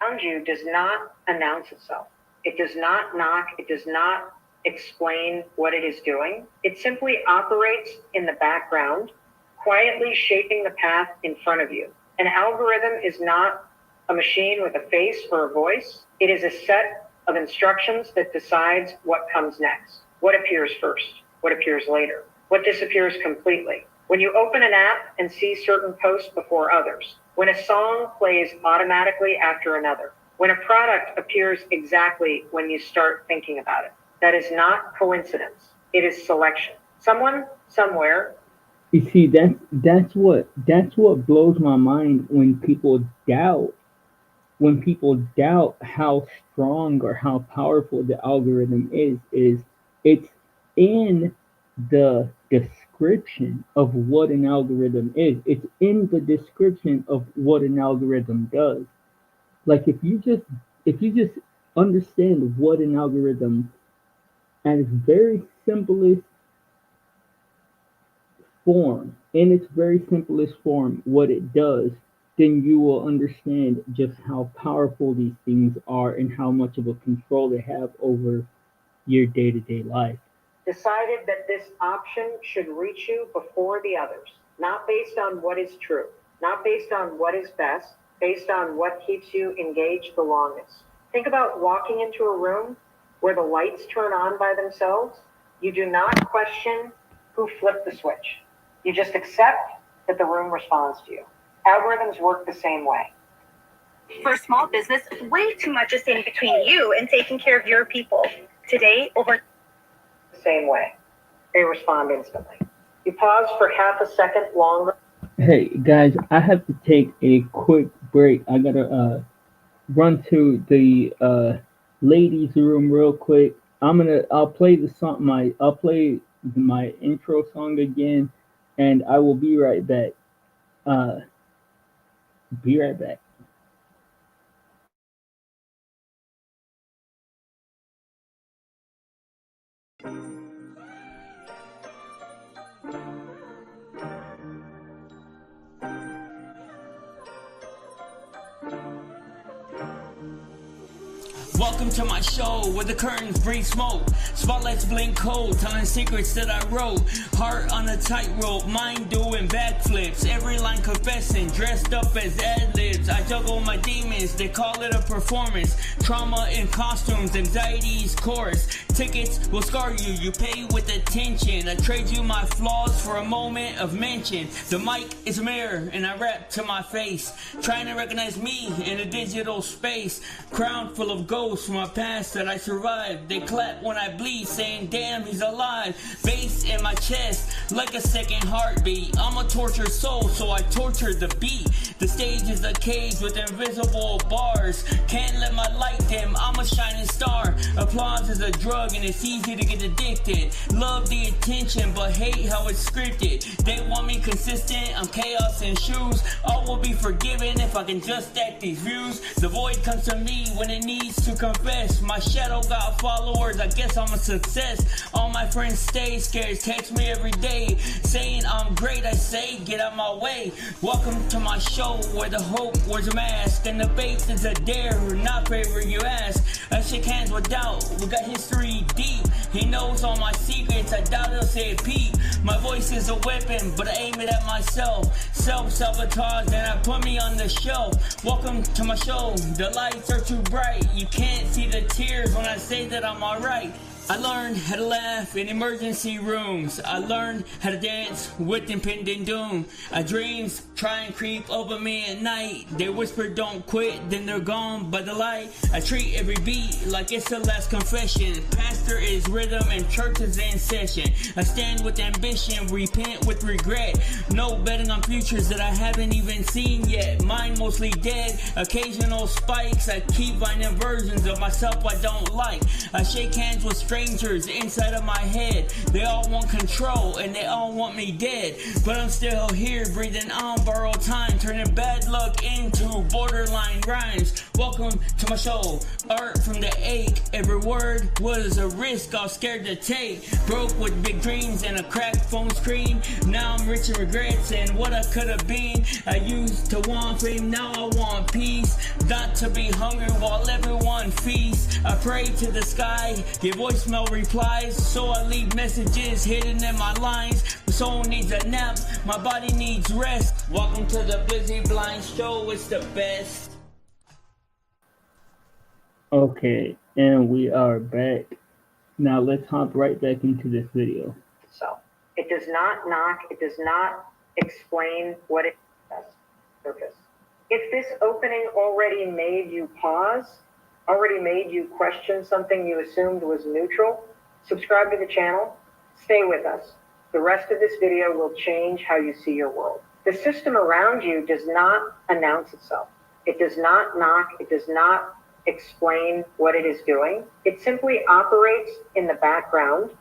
Around you does not announce itself. It does not knock. It does not explain what it is doing. It simply operates in the background, quietly shaping the path in front of you. An algorithm is not a machine with a face or a voice. It is a set of instructions that decides what comes next, what appears first, what appears later, what disappears completely. When you open an app and see certain posts before others, when a song plays automatically after another, when a product appears exactly when you start thinking about it, that is not coincidence. It is selection. Someone, somewhere. You see, that's what blows my mind when people doubt how strong or how powerful the algorithm is it's in the description of what an algorithm is. It's in the description of what an algorithm does. Like if you just understand what an algorithm at its very simplest form, in its very simplest form, what it does, then you will understand just how powerful these things are and how much of a control they have over your day-to-day life. Decided that this option should reach you before the others, not based on what is true, not based on what is best, based on what keeps you engaged the longest. Think about walking into a room where the lights turn on by themselves. You do not question who flipped the switch. You just accept that the room responds to you. Algorithms work the same way. For a small business, way too much is standing between you and taking care of your people. Today, over The same way. They respond instantly. You pause for half a second longer. Hey guys, I have to take a quick break. I gotta run to the ladies' room real quick. I'll play I'll play my intro song again, and I will be right back. Uh, be right back. Welcome to my show where the curtains bring smoke. Spotlights blink cold, telling secrets that I wrote. Heart on a tightrope, mind doing backflips. Every line confessing, dressed up as ad-libs. I juggle my demons, they call it a performance. Trauma in costumes, anxiety's chorus. Tickets will scar you, you pay with attention. I trade you my flaws for a moment of mention. The mic is a mirror and I rap to my face. Trying to recognize me in a digital space. Crown full of gold from my past that I survived. They clap when I bleed, saying damn he's alive. Bass in my chest like a second heartbeat. I'm a tortured soul, so I torture the beat. The stage is a cage with invisible bars. Can't let my light dim, I'm a shining star. Applause is a drug and it's easy to get addicted. Love the attention but hate how it's scripted. They want me consistent, I'm chaos in shoes. All will be forgiven if I can just stack these views. The void comes to me when it needs to confess. My shadow got followers, I guess I'm a success. All my friends stay scared, text me every day saying I'm great. I say get out my way. Welcome to my show where the hope wears a mask and the bait is a dare, not favor you ask. I shake hands with doubt, we got history deep. He knows all my secrets, I doubt he'll say it peep. My voice is a weapon, but I aim it at myself. Self-sabotage, and I put me on the shelf. Welcome to my show, the lights are too bright. You can't see the tears when I say that I'm alright. I learned how to laugh in emergency rooms. I learned how to dance with impending doom. Dreams try and creep over me at night. They whisper don't quit, then they're gone by the light. I treat every beat like it's the last confession. Pastor is rhythm and church is in session. I stand with ambition, repent with regret. No betting on futures that I haven't even seen yet. Mine mostly dead, occasional spikes. I keep finding versions of myself I don't like. I shake hands with strangers inside of my head. They all want control and they all want me dead. But I'm still here breathing on borrowed time, turning bad luck into borderline rhymes. Welcome to my show, art from the ache. Every word was a risk I was scared to take. Broke with big dreams and a cracked phone screen. Now I'm rich in regrets and what I could have been. I used to want fame, now I want peace. Not to be hungry while everyone feasts. I pray to the sky, give voicemail replies, so I leave messages hidden in my lines. My soul needs a nap, my body needs rest. Welcome to the Busy Blind Show, it's the best. Okay, and we are back. Now let's hop right back into this video. So it does not knock, it does not explain what it does. Purpose. If this opening already made you pause, already made you question something you assumed was neutral, subscribe to the channel, stay with us. The rest of this video will change how you see your world. The system around you does not announce itself. It does not knock, it does not explain what it is doing. It simply operates in the background,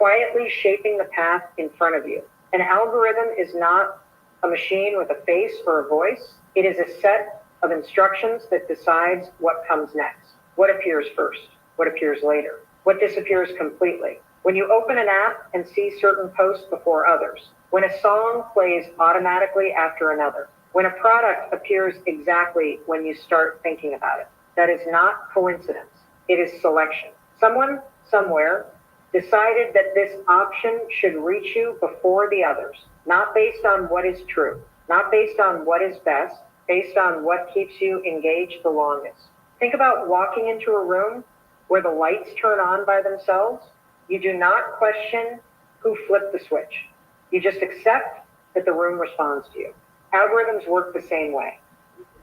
quietly shaping the path in front of you. An algorithm is not a machine with a face or a voice. It is a set of instructions that decides what comes next, what appears first, what appears later, what disappears completely. When you open an app and see certain posts before others, when a song plays automatically after another, when a product appears exactly when you start thinking about it, that is not coincidence. It is selection. Someone, somewhere, decided that this option should reach you before the others, not based on what is true, not based on what is best, based on what keeps you engaged the longest. Think about walking into a room where the lights turn on by themselves. You do not question who flipped the switch. You just accept that the room responds to you. Algorithms work the same way.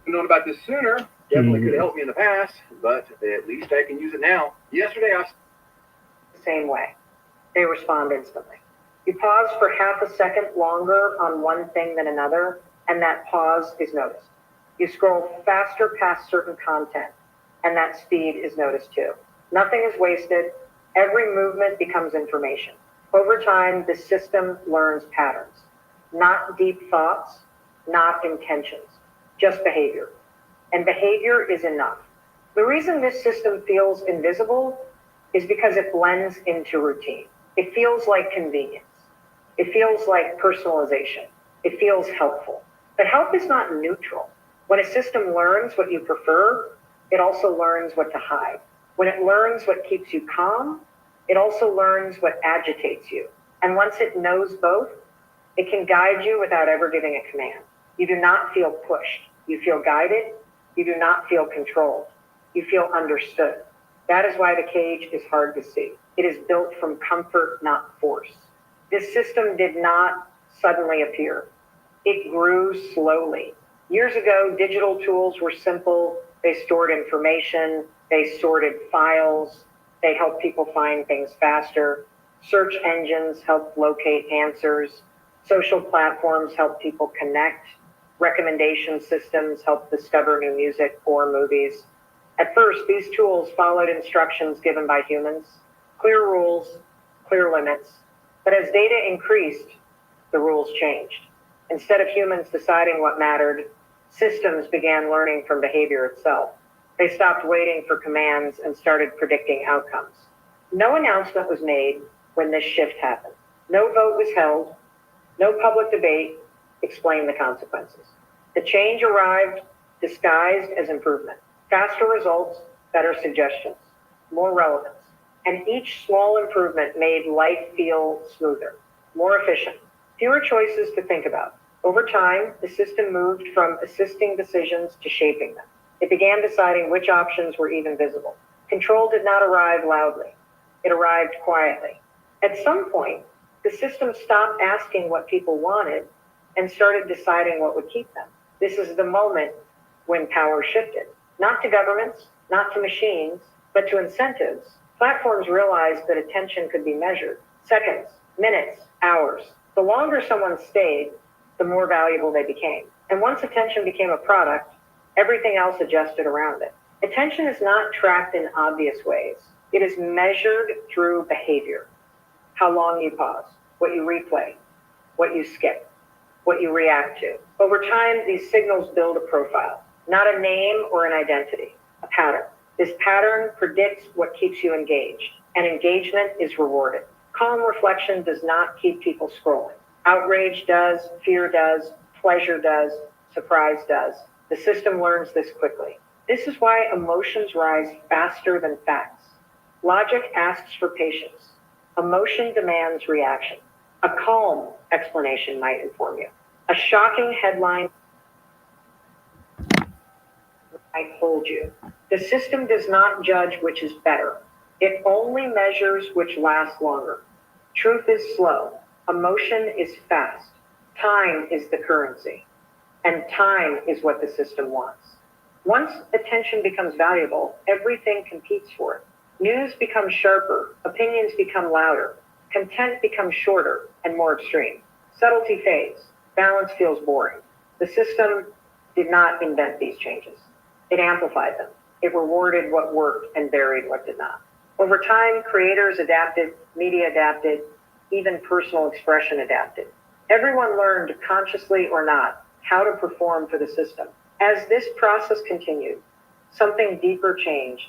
Known about this sooner, definitely could have helped me in the past, but at least I can use it now. Yesterday I The same way. They respond instantly. You pause for half a second longer on one thing than another, and that pause is noticed. You scroll faster past certain content, and that speed is noticed too. Nothing is wasted. Every movement becomes information. Over time, the system learns patterns, not deep thoughts, not intentions, just behavior. And behavior is enough. The reason this system feels invisible is because it blends into routine. It feels like convenience. It feels like personalization. It feels helpful. But help is not neutral. When a system learns what you prefer, it also learns what to hide. When it learns what keeps you calm, it also learns what agitates you. And once it knows both, it can guide you without ever giving a command. You do not feel pushed. You feel guided. You do not feel controlled. You feel understood. That is why the cage is hard to see. It is built from comfort, not force. This system did not suddenly appear. It grew slowly. Years ago, digital tools were simple. They stored information. They sorted files. They helped people find things faster. Search engines helped locate answers. Social platforms helped people connect. Recommendation systems helped discover new music or movies. At first, these tools followed instructions given by humans, clear rules, clear limits. But as data increased, the rules changed. Instead of humans deciding what mattered, systems began learning from behavior itself. They stopped waiting for commands and started predicting outcomes. No announcement was made when this shift happened. No vote was held. No public debate explained the consequences. The change arrived disguised as improvement. Faster results, better suggestions, more relevance. And each small improvement made life feel smoother, more efficient, fewer choices to think about. Over time, the system moved from assisting decisions to shaping them. It began deciding which options were even visible. Control did not arrive loudly. It arrived quietly. At some point, the system stopped asking what people wanted and started deciding what would keep them. This is the moment when power shifted, not to governments, not to machines, but to incentives. Platforms realized that attention could be measured. Seconds, minutes, hours. The longer someone stayed, the more valuable they became. And once attention became a product, everything else adjusted around it. Attention is not tracked in obvious ways. It is measured through behavior. How long you pause, what you replay, what you skip, what you react to. Over time, these signals build a profile, not a name or an identity, a pattern. This pattern predicts what keeps you engaged, and engagement is rewarded. Calm reflection does not keep people scrolling. Outrage does, fear does, pleasure does, surprise does. The system learns this quickly. This is why emotions rise faster than facts. Logic asks for patience. Emotion demands reaction. A calm explanation might inform you. A shocking headline might hold you. The system does not judge which is better. It only measures which lasts longer. Truth is slow. Emotion is fast. Time is the currency. And time is what the system wants. Once attention becomes valuable, everything competes for it. News becomes sharper. Opinions become louder. Content becomes shorter and more extreme. Subtlety fades. Balance feels boring. The system did not invent these changes. It amplified them. It rewarded what worked and buried what did not. Over time, creators adapted, media adapted, even personal expression adapted. Everyone learned, consciously or not, how to perform for the system. As this process continued, something deeper changed.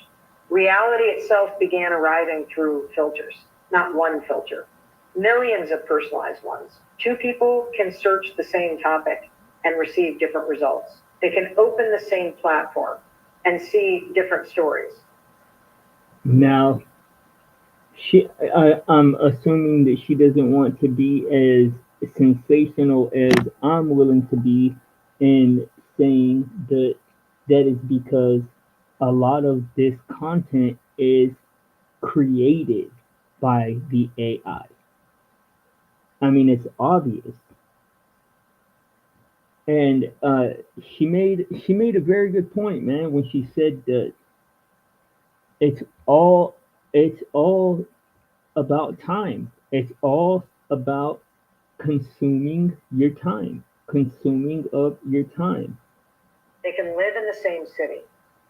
Reality itself began arriving through filters, not one filter, millions of personalized ones. Two people can search the same topic and receive different results. They can open the same platform and see different stories. Now, I'm assuming that she doesn't want to be as sensational as I'm willing to be in saying that that is because a lot of this content is created by the AI. I mean, it's obvious. And she made a very good point, man, when she said that it's all about time. It's all about consuming your time, consuming of your time. They can live in the same city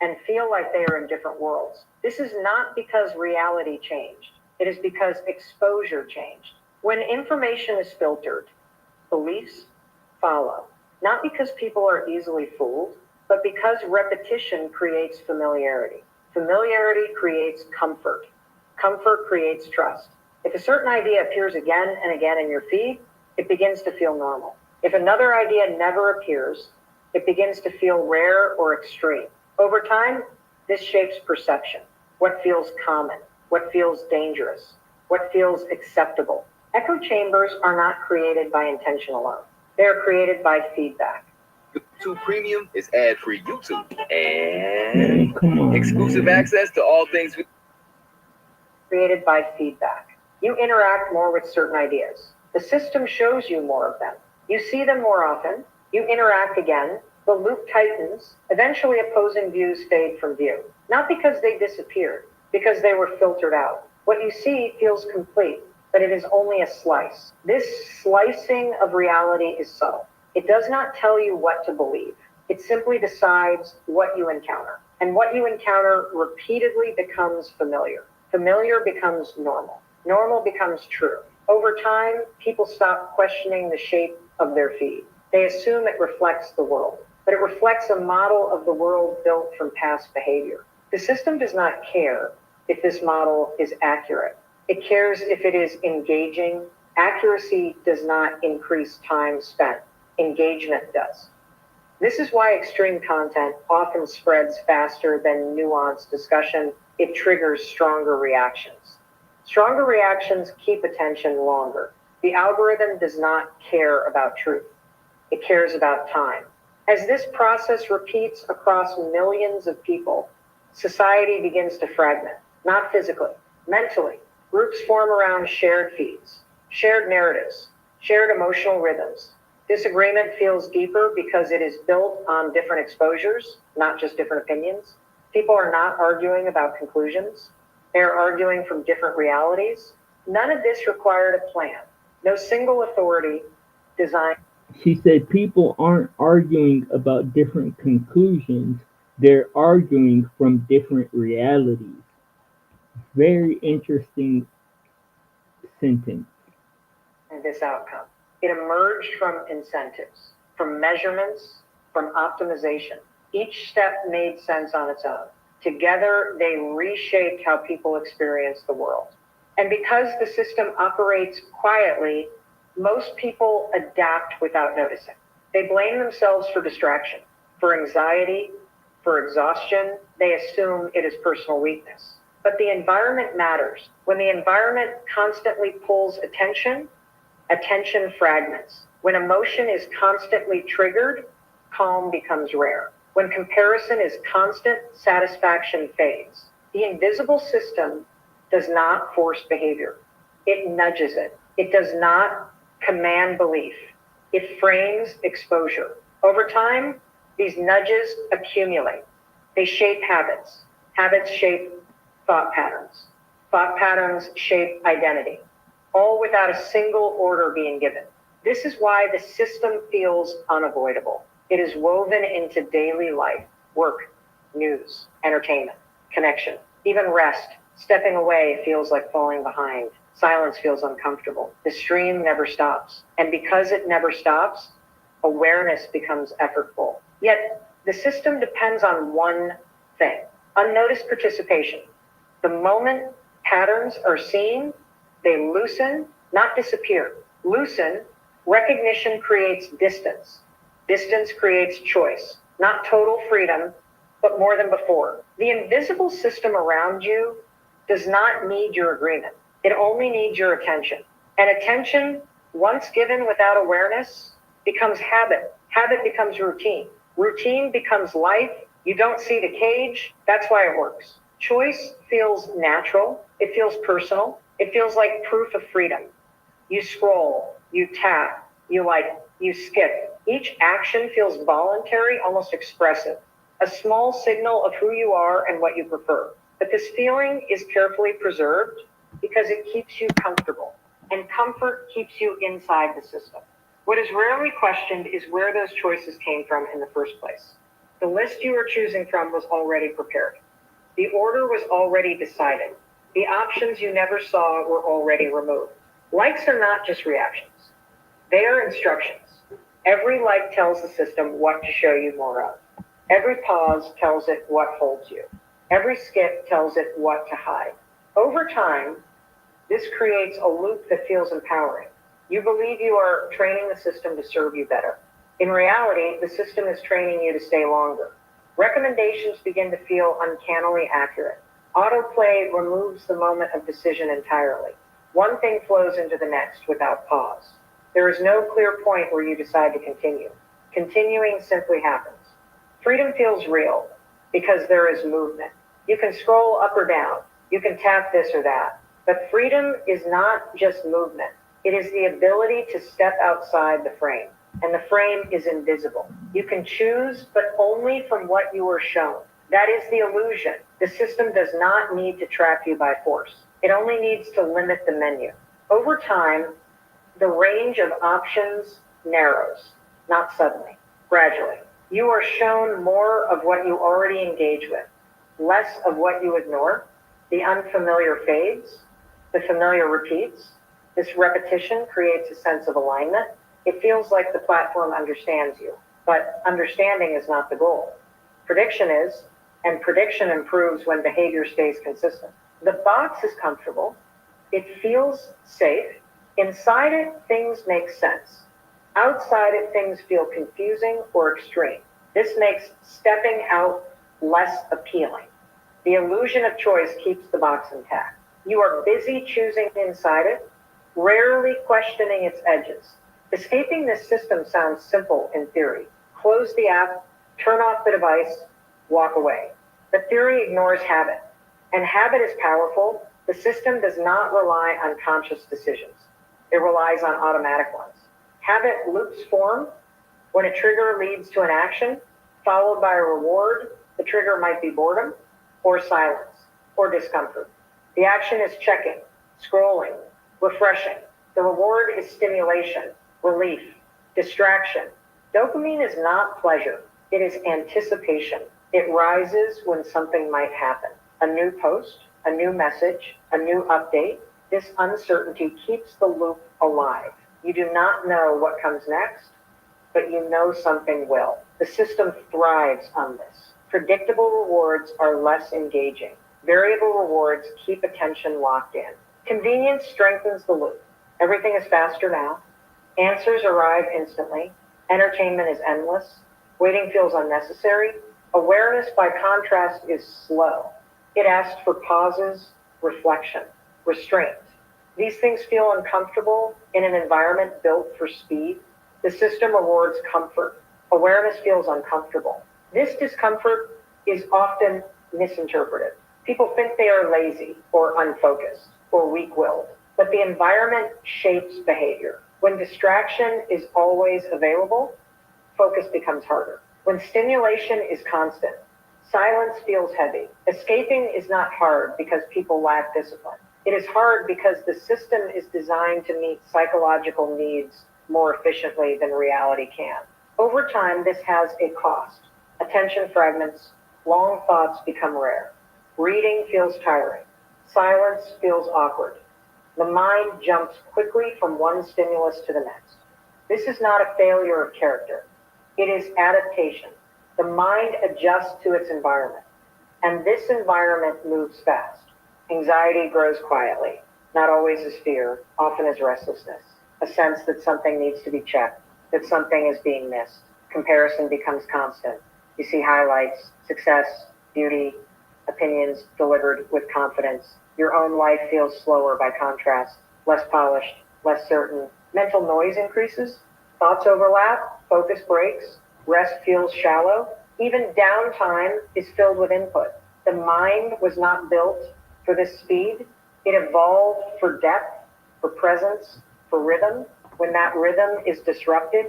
and feel like they are in different worlds. This is not because reality changed. It is because exposure changed. When information is filtered, beliefs follow. Not because people are easily fooled, but because repetition creates familiarity. Familiarity creates comfort. Comfort creates trust. If a certain idea appears again and again in your feed, it begins to feel normal. If another idea never appears, it begins to feel rare or extreme. Over time, this shapes perception. What feels common? What feels dangerous? What feels acceptable? Echo chambers are not created by intention alone. They are created by feedback. YouTube Premium is ad-free YouTube Man, and come on, exclusive man. access to all things. Created by feedback. You interact more with certain ideas. The system shows you more of them. You see them more often. You interact again. The loop tightens. Eventually, opposing views fade from view. Not because they disappeared, because they were filtered out. What you see feels complete, but it is only a slice. This slicing of reality is subtle. It does not tell you what to believe. It simply decides what you encounter. And what you encounter repeatedly becomes familiar. Familiar becomes normal. Normal becomes true. Over time, people stop questioning the shape of their feed. They assume it reflects the world, but it reflects a model of the world built from past behavior. The system does not care if this model is accurate. It cares if it is engaging. Accuracy does not increase time spent. Engagement does. This is why extreme content often spreads faster than nuanced discussion. It triggers stronger reactions. Stronger reactions keep attention longer. The algorithm does not care about truth. It cares about time. As this process repeats across millions of people, society begins to fragment, not physically, mentally. Groups form around shared feeds, shared narratives, shared emotional rhythms. Disagreement feels deeper because it is built on different exposures, not just different opinions. People are not arguing about conclusions. They are arguing from different realities. None of this required a plan. No single authority designed. She said people aren't arguing about different conclusions, they're arguing from different realities. Very interesting sentence. This outcome. It emerged from incentives, from measurements, from optimization. Each step made sense on its own. Together, they reshaped how people experience the world. And because the system operates quietly, most people adapt without noticing. They blame themselves for distraction, for anxiety, for exhaustion. They assume it is personal weakness. But the environment matters. When the environment constantly pulls attention, attention fragments. When emotion is constantly triggered, calm becomes rare. When comparison is constant, satisfaction fades. The invisible system does not force behavior. It nudges it. It does not command belief. It frames exposure. Over time, these nudges accumulate. They shape habits. Habits shape thought patterns. Thought patterns shape identity, all without a single order being given. This is why the system feels unavoidable. It is woven into daily life, work, news, entertainment, connection, even rest, Stepping away feels like falling behind. Silence feels uncomfortable. The stream never stops. And because it never stops, awareness becomes effortful. Yet the system depends on one thing: unnoticed participation. The moment patterns are seen, they loosen, not disappear. Loosen, recognition creates distance. Distance creates choice, not total freedom, but more than before. The invisible system around you does not need your agreement. It only needs your attention. And attention, once given without awareness, becomes habit. Habit becomes routine. Routine becomes life. You don't see the cage. That's why it works. Choice feels natural. It feels personal. It feels like proof of freedom. You scroll, you tap, you like, you skip. Each action feels voluntary, almost expressive. A small signal of who you are and what you prefer. But this feeling is carefully preserved because it keeps you comfortable. And comfort keeps you inside the system. What is rarely questioned is where those choices came from in the first place. The list you are choosing from was already prepared. The order was already decided. The options you never saw were already removed. Likes are not just reactions. They are instructions. Every like tells the system what to show you more of. Every pause tells it what holds you. Every skip tells it what to hide. Over time, this creates a loop that feels empowering. You believe you are training the system to serve you better. In reality, the system is training you to stay longer. Recommendations begin to feel uncannily accurate. Autoplay removes the moment of decision entirely. One thing flows into the next without pause. There is no clear point where you decide to continue. Continuing simply happens. Freedom feels real because there is movement. You can scroll up or down. You can tap this or that. But freedom is not just movement. It is the ability to step outside the frame. And the frame is invisible. You can choose, but only from what you are shown. That is the illusion. The system does not need to trap you by force. It only needs to limit the menu. Over time, the range of options narrows, not suddenly, gradually. You are shown more of what you already engage with, less of what you ignore. The unfamiliar fades, the familiar repeats. This repetition creates a sense of alignment. It feels like the platform understands you, but understanding is not the goal. Prediction is, and prediction improves when behavior stays consistent. The box is comfortable. It feels safe. Inside it, things make sense. Outside it, things feel confusing or extreme. This makes stepping out less appealing. The illusion of choice keeps the box intact. You are busy choosing inside it, rarely questioning its edges. Escaping this system sounds simple in theory. Close the app, turn off the device, walk away. But theory ignores habit. And habit is powerful. The system does not rely on conscious decisions. It relies on automatic ones. Habit loops form when a trigger leads to an action, followed by a reward. The trigger might be boredom, or silence, or discomfort. The action is checking, scrolling, refreshing. The reward is stimulation, relief, distraction. Dopamine is not pleasure. It is anticipation. It rises when something might happen. A new post, a new message, a new update. This uncertainty keeps the loop alive. You do not know what comes next, but you know something will. The system thrives on this. Predictable rewards are less engaging. Variable rewards keep attention locked in. Convenience strengthens the loop. Everything is faster now. Answers arrive instantly. Entertainment is endless. Waiting feels unnecessary. Awareness, by contrast, is slow. It asks for pauses, reflection, restraint. These things feel uncomfortable in an environment built for speed. The system rewards comfort. Awareness feels uncomfortable. This discomfort is often misinterpreted. People think they are lazy or unfocused or weak-willed, but the environment shapes behavior. When distraction is always available, focus becomes harder. When stimulation is constant, silence feels heavy. Escaping is not hard because people lack discipline. It is hard because the system is designed to meet psychological needs more efficiently than reality can. Over time, this has a cost. Attention fragments, long thoughts become rare. Reading feels tiring. Silence feels awkward. The mind jumps quickly from one stimulus to the next. This is not a failure of character. It is adaptation. The mind adjusts to its environment, and this environment moves fast. Anxiety grows quietly, not always as fear, often as restlessness, a sense that something needs to be checked, that something is being missed. Comparison becomes constant. You see highlights, success, beauty, opinions delivered with confidence. Your own life feels slower by contrast, less polished, less certain. Mental noise increases, thoughts overlap, focus breaks, rest feels shallow. Even downtime is filled with input. The mind was not built for this speed. It evolved for depth, for presence, for rhythm. When that rhythm is disrupted,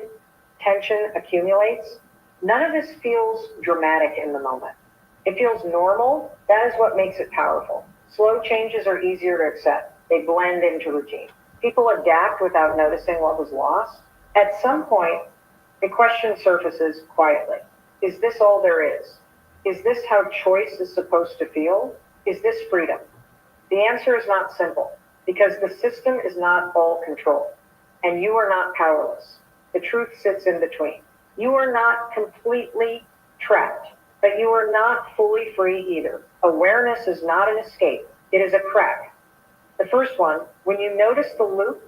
tension accumulates. None of this feels dramatic in the moment. It feels normal. That is what makes it powerful. Slow changes are easier to accept. They blend into routine. People adapt without noticing what was lost. At some point, a question surfaces quietly. Is this all there is? Is this how choice is supposed to feel? Is this freedom? The answer is not simple, because the system is not all control, and you are not powerless. The truth sits in between. You are not completely trapped, but you are not fully free either. Awareness is not an escape, it is a crack. The first one, when you notice the loop,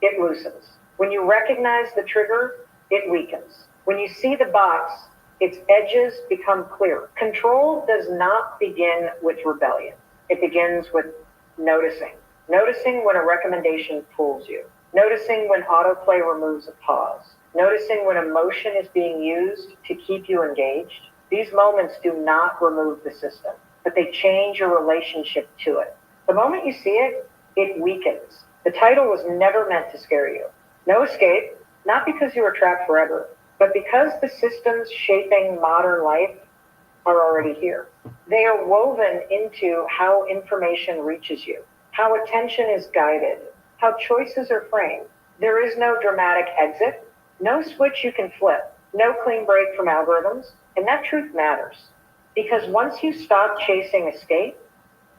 it loosens. When you recognize the trigger, it weakens. When you see the box, its edges become clear. Control does not begin with rebellion. It begins with noticing. Noticing when a recommendation pulls you. Noticing when autoplay removes a pause. Noticing when emotion is being used to keep you engaged. These moments do not remove the system, but they change your relationship to it. The moment you see it, it weakens. The title was never meant to scare you. No escape, not because you are trapped forever, but because the systems shaping modern life are already here. They are woven into how information reaches you, how attention is guided, how choices are framed. There is no dramatic exit, no switch you can flip, no clean break from algorithms, and that truth matters. Because once you stop chasing escape,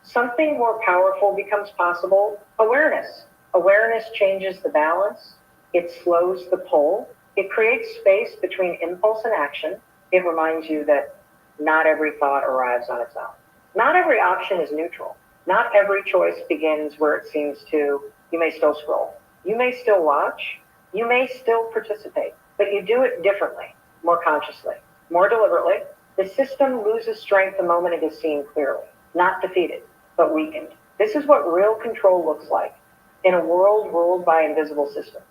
something more powerful becomes possible. Awareness. Awareness changes the balance. It slows the pull. It creates space between impulse and action. It reminds you that not every thought arrives on its own. Not every option is neutral. Not every choice begins where it seems to. You may still scroll. You may still watch. You may still participate. But you do it differently, more consciously, more deliberately. The system loses strength the moment it is seen clearly. Not defeated, but weakened. This is what real control looks like in a world ruled by invisible systems.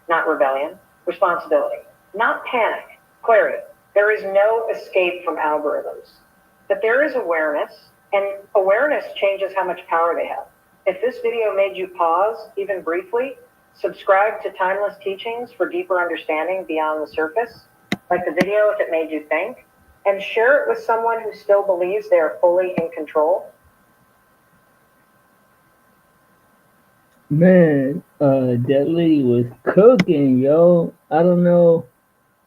Not rebellion, responsibility. Not panic, clarity. There is no escape from algorithms. But there is awareness, and awareness changes how much power they have. If this video made you pause, even briefly, subscribe to Timeless Teachings for deeper understanding beyond the surface. Like the video if it made you think, and share it with someone who still believes they are fully in control. Man, that lady was cooking, yo. I don't know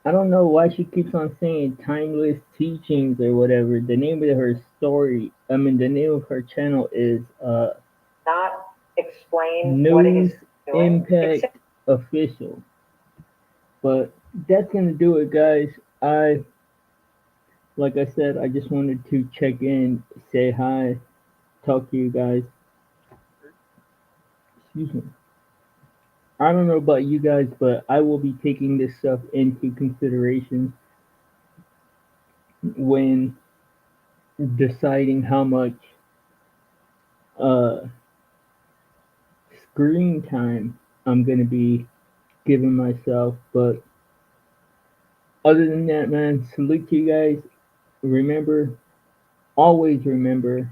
why she keeps on saying timeless teachings or whatever. The name of her the name of her channel is Not explain what it News is doing. Impact Official. But that's gonna do it, guys. Like I said, I just wanted to check in, say hi, talk to you guys. Excuse me. I don't know about you guys, but I will be taking this stuff into consideration when deciding how much uh, screen time I'm gonna be giving myself. But other than that, man, salute to you guys. Remember, always remember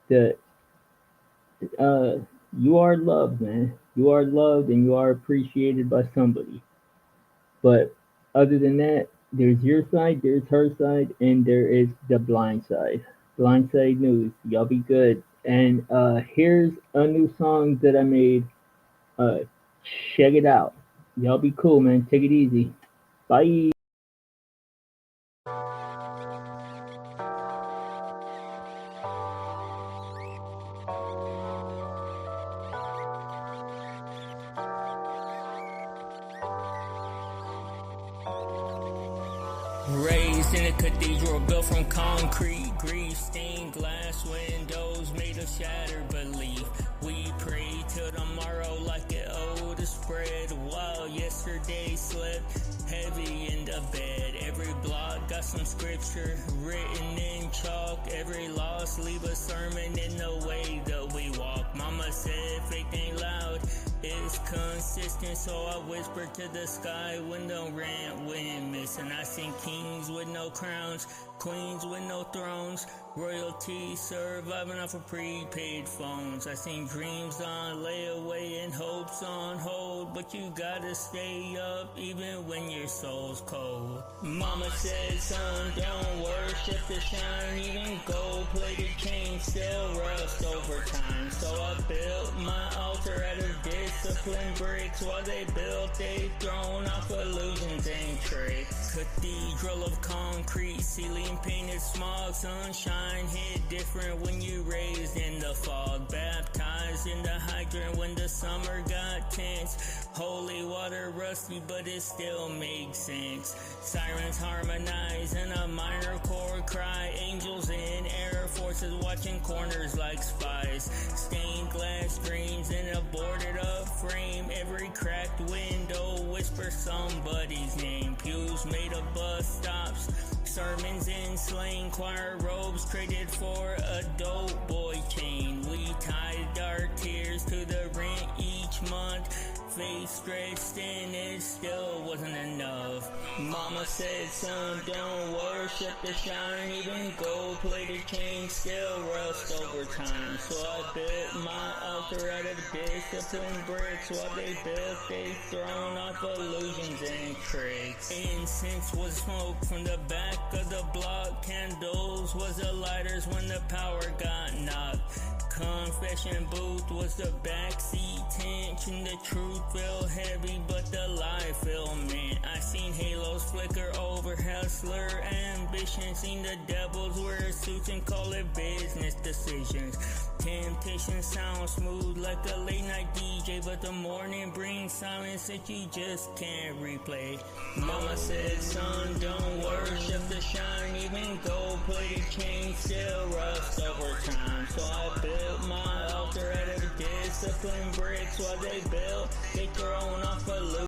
that uh, you are loved, man. You are loved and you are appreciated by somebody. But other than that, there's your side, there's her side, and there is the blind side. Blind side news. Y'all be good. And here's a new song that I made. Uh, check it out. Y'all be cool, man. Take it easy. Bye. Raised in a cathedral built from concrete, grief, stained glass windows made of shattered belief. We pray till tomorrow like it owed to spread, while yesterday slept heavy in the bed. Every block got some scripture written in chalk. Every loss leave a sermon in the way that we walk. Mama said faith ain't loud, it's consistent, so I whisper to the sky when the rant went missing. I seen kings with no crowns, queens with no thrones, royalty surviving off of prepaid phones. I seen dreams on layaway and hopes on hold, but you gotta stay up even when your soul's cold. Mama said, son, don't worship the shine, even gold-plated chains still rust over time. So I built my altar out of disciplined bricks, while they built a throne off illusions and tricks. Cathedral of concrete, ceiling painted smog, sunshine hit different when you raised in the fog. Baptized in the hydrant when the summer got tense. Holy water rusty, but it still makes sense. Sirens harmonize in a minor chord cry. Angels in air forces watching corners like spies. Stained glass dreams in a boarded up frame. Every cracked window whispers somebody's name. Pews made of bus stops, sermons in slang, choir robes traded for a dope boy chain. We tied our tears to the rent each month. Faith stretched in, it still wasn't enough. Mama said, son, don't worship the shine, even gold-plated chains still rust over time. So I built my altar out of disciplined bricks, while they built a throne off illusions and tricks. Incense was smoke from the back of the block, candles was the lighters when the power got knocked. Confession booth was the backseat tension. The truth felt heavy, but the lie felt meant. I seen halos flicker over hustler ambition. Seen the devils wear suits and call it business decisions. Temptation sounds smooth like a late night DJ, but the morning brings silence that you just can't replay. Mama said, son, don't worship the shine, even gold-plated chains still rust over time. So I built my altar out of disciplined bricks, while they built, they thrown off a loop.